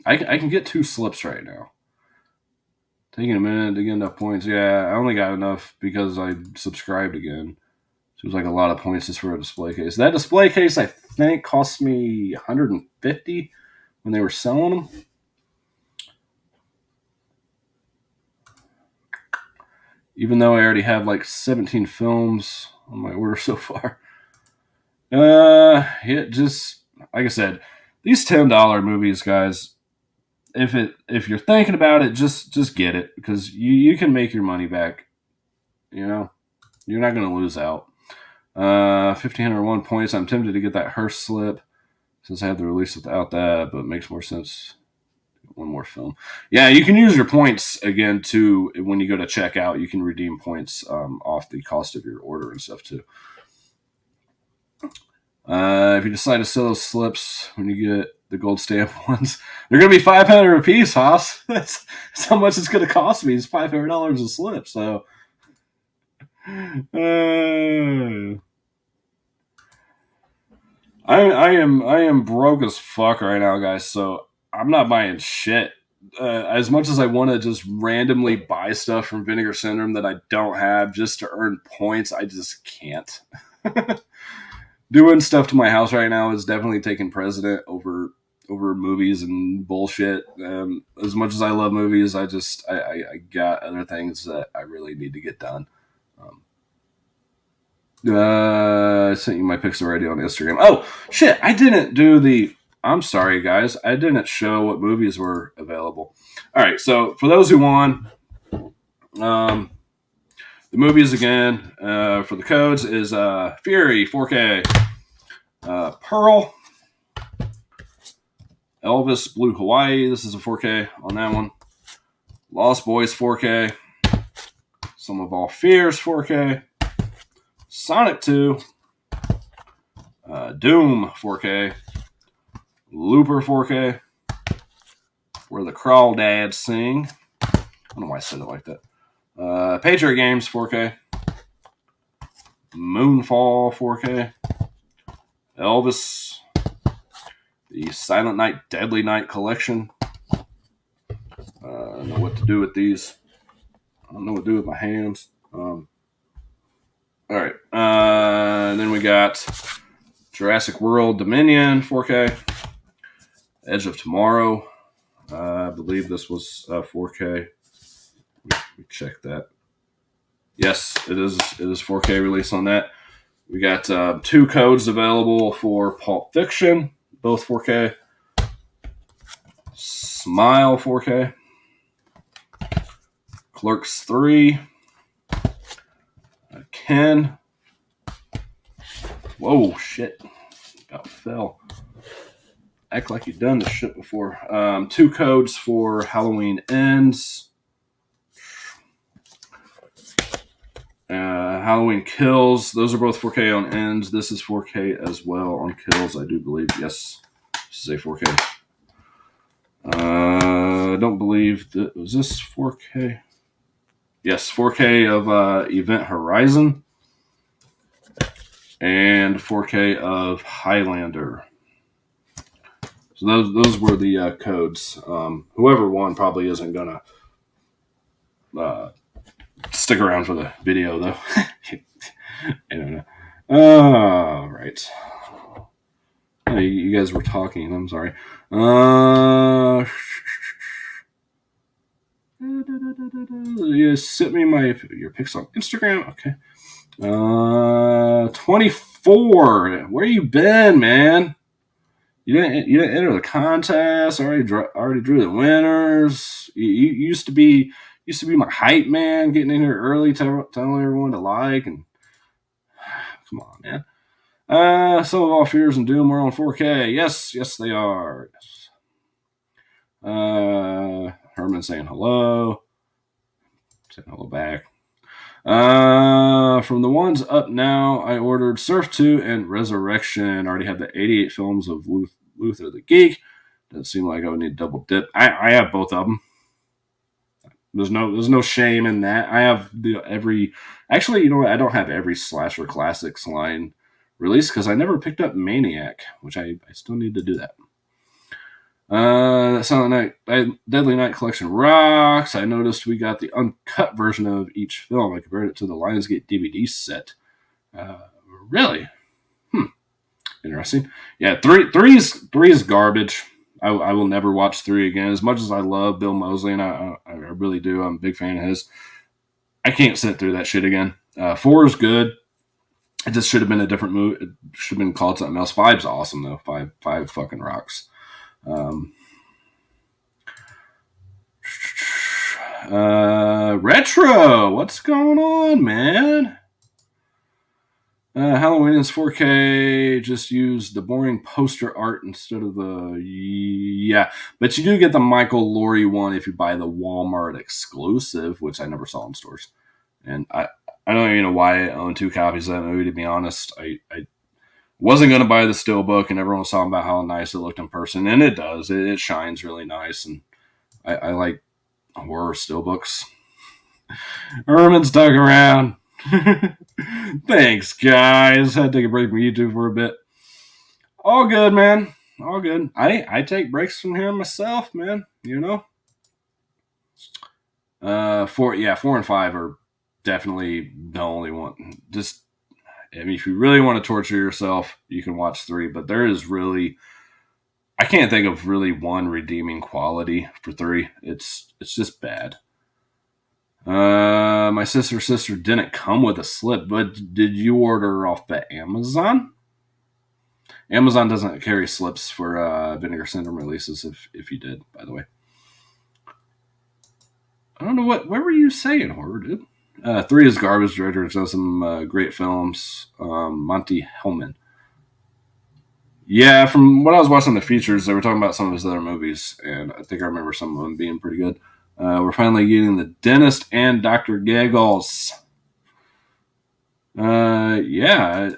Speaker 1: I can get 2 slips right now. Taking a minute to get enough points. Yeah, I only got enough because I subscribed again. Seems like a lot of points just for a display case. That display case, I think, cost me $150 when they were selling them. Even though I already have like 17 films on my order so far. Just like I said, these $10 movies, guys. If you're thinking about it, just get it because you can make your money back. You're not going to lose out. 1,501 points. I'm tempted to get that Hearst slip since I have the release without that, but it makes more sense. One more film. Yeah, you can use your points again too when you go to checkout. You can redeem points off the cost of your order and stuff too. If you decide to sell those slips when you get the gold stamp ones, they're going to be $500 a piece, Haas. That's how much it's going to cost me. It's $500 a slip. So, I am broke as fuck right now, guys. So I'm not buying shit. As much as I want to just randomly buy stuff from Vinegar Syndrome that I don't have just to earn points, I just can't. Doing stuff to my house right now is definitely taking precedent over movies and bullshit. As much as I love movies, I got other things that I really need to get done. I sent you my pics already on Instagram. Oh shit! I didn't do the. I'm sorry, guys. I didn't show what movies were available. All right, so for those who won, the movies again for the codes is Fury 4K, Pearl, Elvis Blue Hawaii. This is a 4K on that one. Lost Boys 4K, Some of All Fears 4K, Sonic 2, Doom 4K, Looper 4K, Where the Crawdads Sing. I don't know why I said it like that. Patriot Games 4K, Moonfall 4K, Elvis, the Silent Night, Deadly Night collection. I don't know what to do with these. I don't know what to do with my hands. All right. Then we got Jurassic World Dominion 4K, Edge of Tomorrow. I believe this was 4K. We check that. Yes, it is 4K release on that. We got 2 codes available for Pulp Fiction, both 4K. Smile 4K. Clerks 3. Ken. Whoa, shit. About fell. Act like you've done this shit before. 2 codes for Halloween Ends. Halloween Kills. Those are both 4K on Ends. This is 4K as well on Kills, I do believe. Yes, this is a 4K. I don't believe that. Was this 4K? Yes, 4K of Event Horizon and 4K of Highlander. So those were the codes. Whoever won probably isn't gonna stick around for the video though. I don't know. All right. Hey, you guys were talking. I'm sorry. You sent me your pics on Instagram. Okay. 24. Where you been, man? You didn't enter the contest. Already drew the winners. You used to be my hype man, getting in here early, telling everyone to like and come on, man. Some of all fears and doom are on 4K. Yes, they are. Yes. Herman saying hello. Saying hello back. From the ones up now, I ordered Surf 2 and Resurrection. I already have the 88 films of Luther the Geek. Doesn't seem like I would need a double dip. I have both of them. There's no shame in that. I have actually, you know what? I don't have every Slasher Classics line released because I never picked up Maniac, which I still need to do that. Silent Night, Deadly Night Collection rocks. I noticed we got the uncut version of each film. I compared it to the Lionsgate DVD set. Really? Interesting. Yeah, three is garbage. I will never watch 3 again. As much as I love Bill Moseley, and I really do, I'm a big fan of his. I can't sit through that shit again. 4 is good. It just should have been a different movie. It should have been called something else. 5's awesome though. 5 fucking rocks. Retro, what's going on, man? Halloween is 4K. Just use the boring poster art instead of but you do get the Michael Laurie one if you buy the Walmart exclusive, which I never saw in stores. And I don't even know why I own 2 copies of that movie. To be honest, I wasn't going to buy the steelbook, and everyone was talking about how nice it looked in person, and it does. It shines really nice, and I like horror steelbooks. Herman's stuck around. Thanks, guys. Had to take a break from YouTube for a bit. All good, man. All good. I take breaks from here myself, man. You know. 4 and 5 are definitely the only one. Just, I mean, if you really want to torture yourself, you can watch 3. But there is really, I can't think of really one redeeming quality for 3. It's just bad. My sister didn't come with a slip, but did you order off the Amazon? Amazon doesn't carry slips for Vinegar Syndrome releases. If you did, by the way, I don't know what were you saying, horror dude. 3 is garbage. Director does some great films. Monty Hellman. Yeah, from what I was watching the features, they were talking about some of his other movies, and I think I remember some of them being pretty good. We're finally getting The Dentist and Dr. Giggles. Yeah.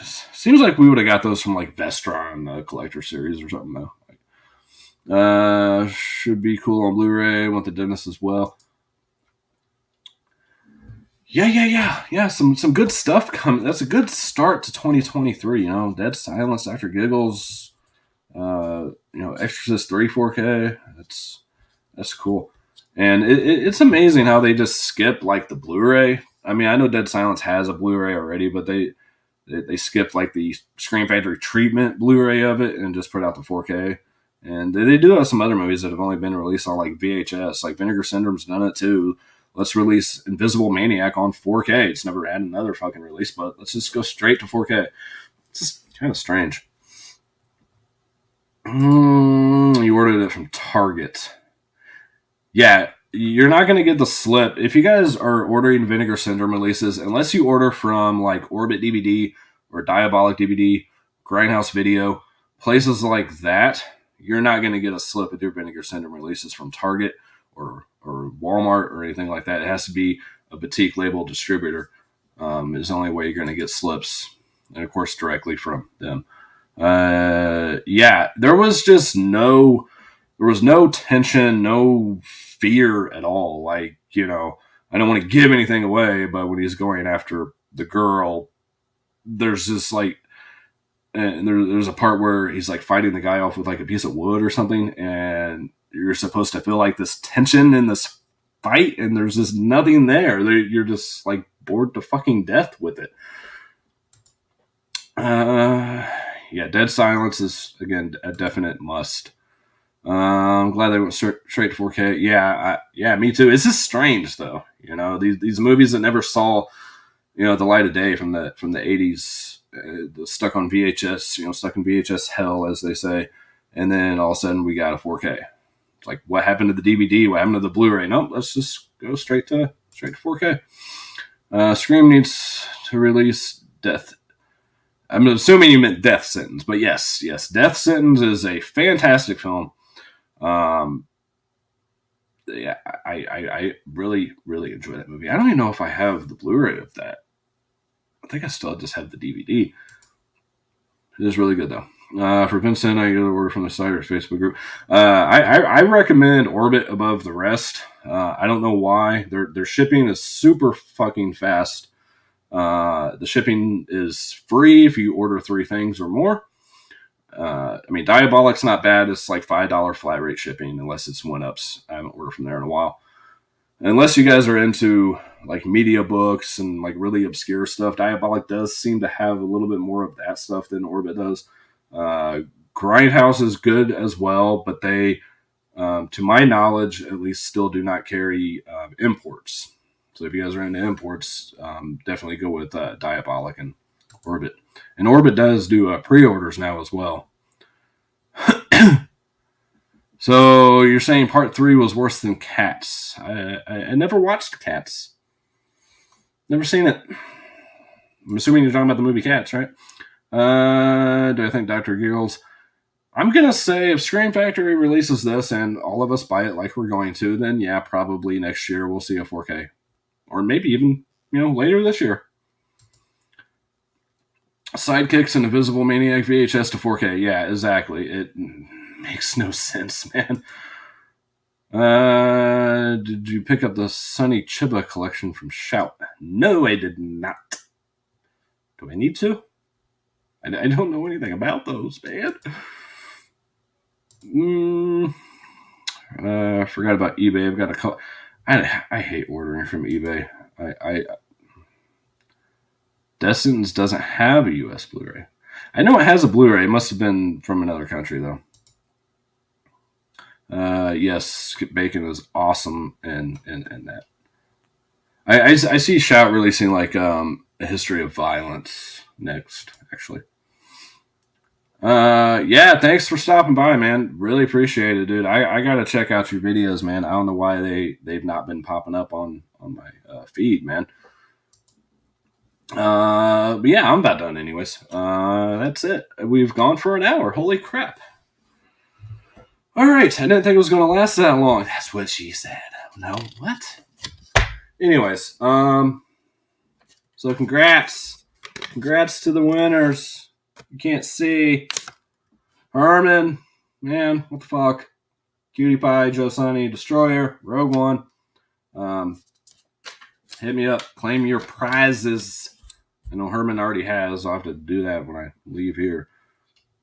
Speaker 1: Seems like we would have got those from like Vestron Collector Series or something though. Should be cool on Blu-ray. Want The Dentist as well. Yeah. Some good stuff coming. That's a good start to 2023. You know, Dead Silence, Dr. Giggles. Exorcist 3 4K. That's cool. And it's amazing how they just skip like the Blu-ray. I mean, I know Dead Silence has a Blu-ray already, but they skipped like the Scream Factory treatment Blu-ray of it and just put out the 4K. And they do have some other movies that have only been released on like VHS. Like Vinegar Syndrome's done it too. Let's release Invisible Maniac on 4K. It's never had another fucking release, but let's just go straight to 4K. It's just kind of strange. You ordered it from Target. Yeah, you're not going to get the slip. If you guys are ordering Vinegar Syndrome releases, unless you order from like Orbit DVD or Diabolic DVD, Grindhouse Video, places like that, you're not going to get a slip with your Vinegar Syndrome releases from Target or Walmart or anything like that. It has to be a boutique label distributor. Is the only way you're going to get slips, and of course directly from them. There was no tension, no fear at all. Like, I don't want to give anything away, but when he's going after the girl, there's this like, and there's a part where he's like fighting the guy off with like a piece of wood or something, and you're supposed to feel like this tension in this fight, and there's just nothing there. You're just like bored to fucking death with it. Yeah, Dead Silence is again a definite must. I'm glad they went straight to 4K. Yeah, me too. It's just strange though. These movies that never saw the light of day from the 80s, stuck on VHS, stuck in VHS hell, as they say, and then all of a sudden we got a 4K. It's like, what happened to the DVD? What happened to the Blu-ray? Nope, let's just go straight to 4K. Scream needs to release Death. I'm assuming you meant Death Sentence, but yes, Death Sentence is a fantastic film. Yeah, I really, really enjoy that movie. I don't even know if I have the Blu-ray of that. I think I still just have the DVD. It is really good, though. For Vincent, I get an order from the site or Facebook group. I recommend Orbit above the rest. I don't know why. Their shipping is super fucking fast. The shipping is free if you order 3 things or more. Diabolic's not bad. It's like $5 flat rate shipping, unless it's 1-ups. I haven't ordered from there in a while. Unless you guys are into like media books and like really obscure stuff, Diabolic does seem to have a little bit more of that stuff than Orbit does. Grindhouse is good as well, but they, to my knowledge, at least still do not carry imports. So if you guys are into imports, definitely go with Diabolic and Orbit. And Orbit does do pre-orders now as well. So you're saying part 3 was worse than Cats. I never watched Cats. Never seen it. I'm assuming you're talking about the movie Cats, right? Do I think Dr. Giggles? I'm going to say if Scream Factory releases this and all of us buy it like we're going to, then yeah, probably next year we'll see a 4K. Or maybe even, later this year. Sidekicks and Invisible Maniac VHS to 4K. Yeah, exactly. It makes no sense, man. Did you pick up the Sonny Chiba collection from Shout? No, I did not. Do I need to? I don't know anything about those, man. I forgot about eBay. I've got a call. I hate ordering from eBay. Destin's doesn't have a US Blu-ray. I know it has a Blu-ray. It must have been from another country, though. Yes, Skip Bacon is awesome in that. I see Shout releasing like a history of violence next, actually. Yeah, thanks for stopping by, man. Really appreciate it, dude. I gotta check out your videos, man. I don't know why they've not been popping up on my feed, man. But yeah, I'm about done anyways. That's it. We've gone for an hour. Holy crap. All right. I didn't think it was going to last that long. That's what she said. No, what? Anyways, so congrats. Congrats to the winners. You can't see. Herman, man, what the fuck? Cutie Pie, Joe Sunny, Destroyer, Rogue One. Hit me up. Claim your prizes. I know Herman already has. I'll have to do that when I leave here.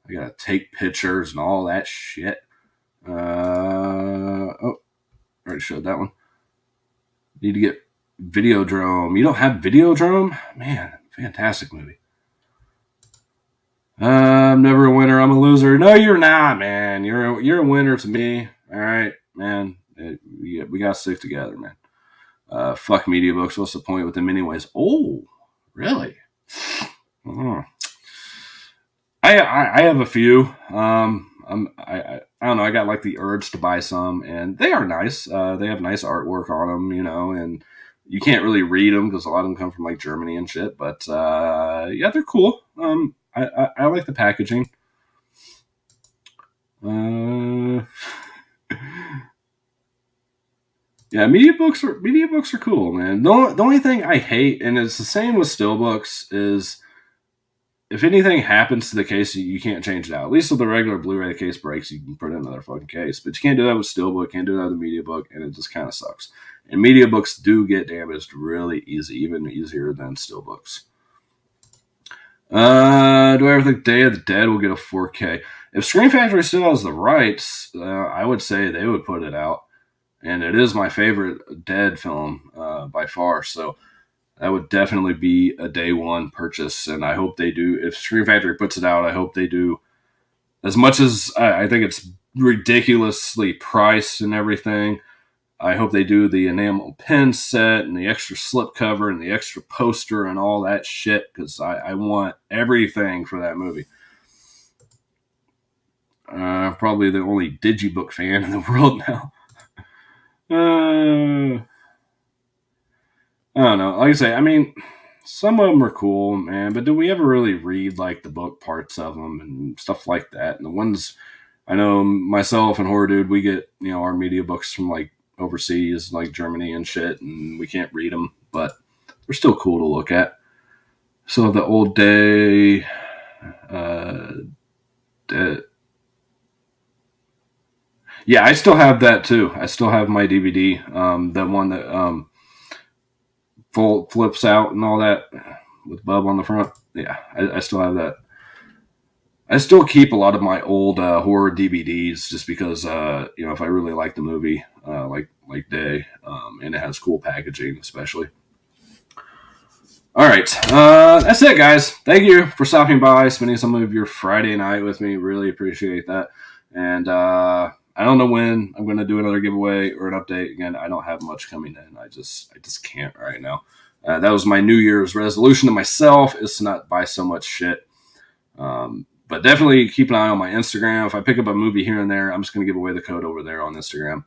Speaker 1: I gotta take pictures and all that shit. Already showed that one. Need to get Videodrome. You don't have Videodrome? Man, fantastic movie. I'm never a winner. I'm a loser. No, you're not, man. You're a winner to me. All right, man. We gotta stick together, man. Fuck media books. What's the point with them anyways? Oh, really? I have a few. I don't know. I got like the urge to buy some, and they are nice. They have nice artwork on them, and you can't really read them because a lot of them come from like Germany and shit. But yeah, they're cool. I like the packaging. Yeah, media books are cool, man. The only thing I hate, and it's the same with still books, is if anything happens to the case, you can't change it out. At least with the regular Blu-ray, the case breaks, you can put in another fucking case. But you can't do that with Steelbook, can't do that with a media book, and it just kind of sucks. And media books do get damaged really easy, even easier than Steelbooks. Do I ever think Day of the Dead will get a 4K? If Screen Factory still has the rights, I would say they would put it out. And it is my favorite Dead film by far, so that would definitely be a day one purchase, and I hope they do. If Screen Factory puts it out, I hope they do. As much as I think it's ridiculously priced and everything, I hope they do the enamel pen set and the extra slipcover and the extra poster and all that shit, because I want everything for that movie. Probably the only Digibook fan in the world now. I don't know. Like I say, I mean, some of them are cool, man, but do we ever really read like the book parts of them and stuff like that? And the ones I know, myself and Horror Dude, we get our media books from like overseas, like Germany and shit, and we can't read them, but they're still cool to look at. So the old day, yeah, I still have that too. I still have my DVD, that one that flips out and all that with Bub on the front. Yeah, I still have that. I still keep a lot of my old horror DVDs just because if I really like the movie, like Day, and it has cool packaging, especially. All right, that's it, guys. Thank you for stopping by, spending some of your Friday night with me. Really appreciate that. And I don't know when I'm going to do another giveaway or an update. Again, I don't have much coming in. I just can't right now. That was my New Year's resolution to myself, is to not buy so much shit. But definitely keep an eye on my Instagram. If I pick up a movie here and there, I'm just going to give away the code over there on Instagram.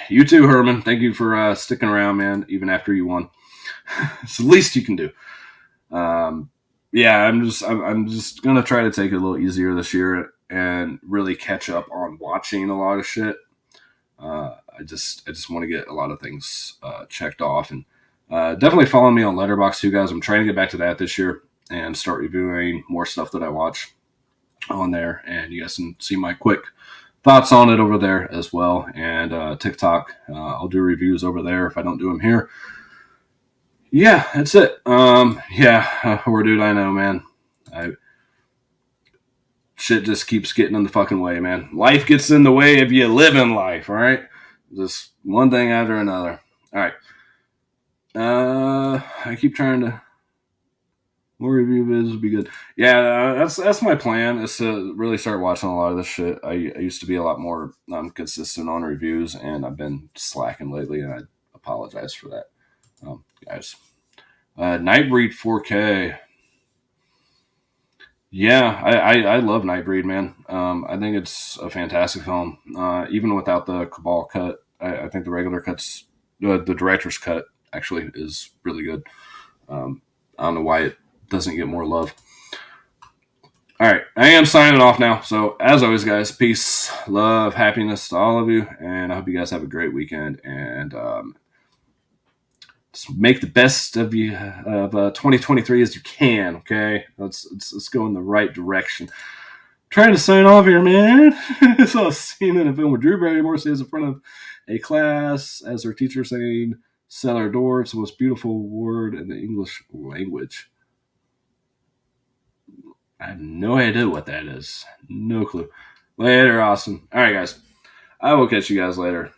Speaker 1: You too, Herman. Thank you for sticking around, man, even after you won. It's the least you can do. Yeah, I'm just going to try to take it a little easier this year and really catch up on watching a lot of shit. I just want to get a lot of things checked off, and definitely follow me on Letterboxd too, guys. I'm trying to get back to that this year and start reviewing more stuff that I watch on there, and you guys can see my quick thoughts on it over there as well. And TikTok, I'll do reviews over there if I don't do them here. Yeah, that's it. Horror Dude, I know, man. Shit just keeps getting in the fucking way, man. Life gets in the way of you living life, all right? Just one thing after another. All right. I keep trying to... More review vids would be good. Yeah, that's my plan, is to really start watching a lot of this shit. I used to be a lot more consistent on reviews, and I've been slacking lately, and I apologize for that. Guys. Nightbreed 4K. Yeah, I love Nightbreed, man. I think it's a fantastic film. Even without the Cabal cut, I think the regular cuts, the director's cut, actually is really good. I don't know why it doesn't get more love. All right, I am signing off now. So, as always, guys, peace, love, happiness to all of you, and I hope you guys have a great weekend. And just make the best of 2023 as you can. Okay, let's go in the right direction. Trying to sign off here, man. So, a scene in a film where Drew Barrymore stands in front of a class as her teacher saying, "Cellar door, it's the most beautiful word in the English language." I have no idea what that is. No clue. Later, Austin. All right, guys. I will catch you guys later.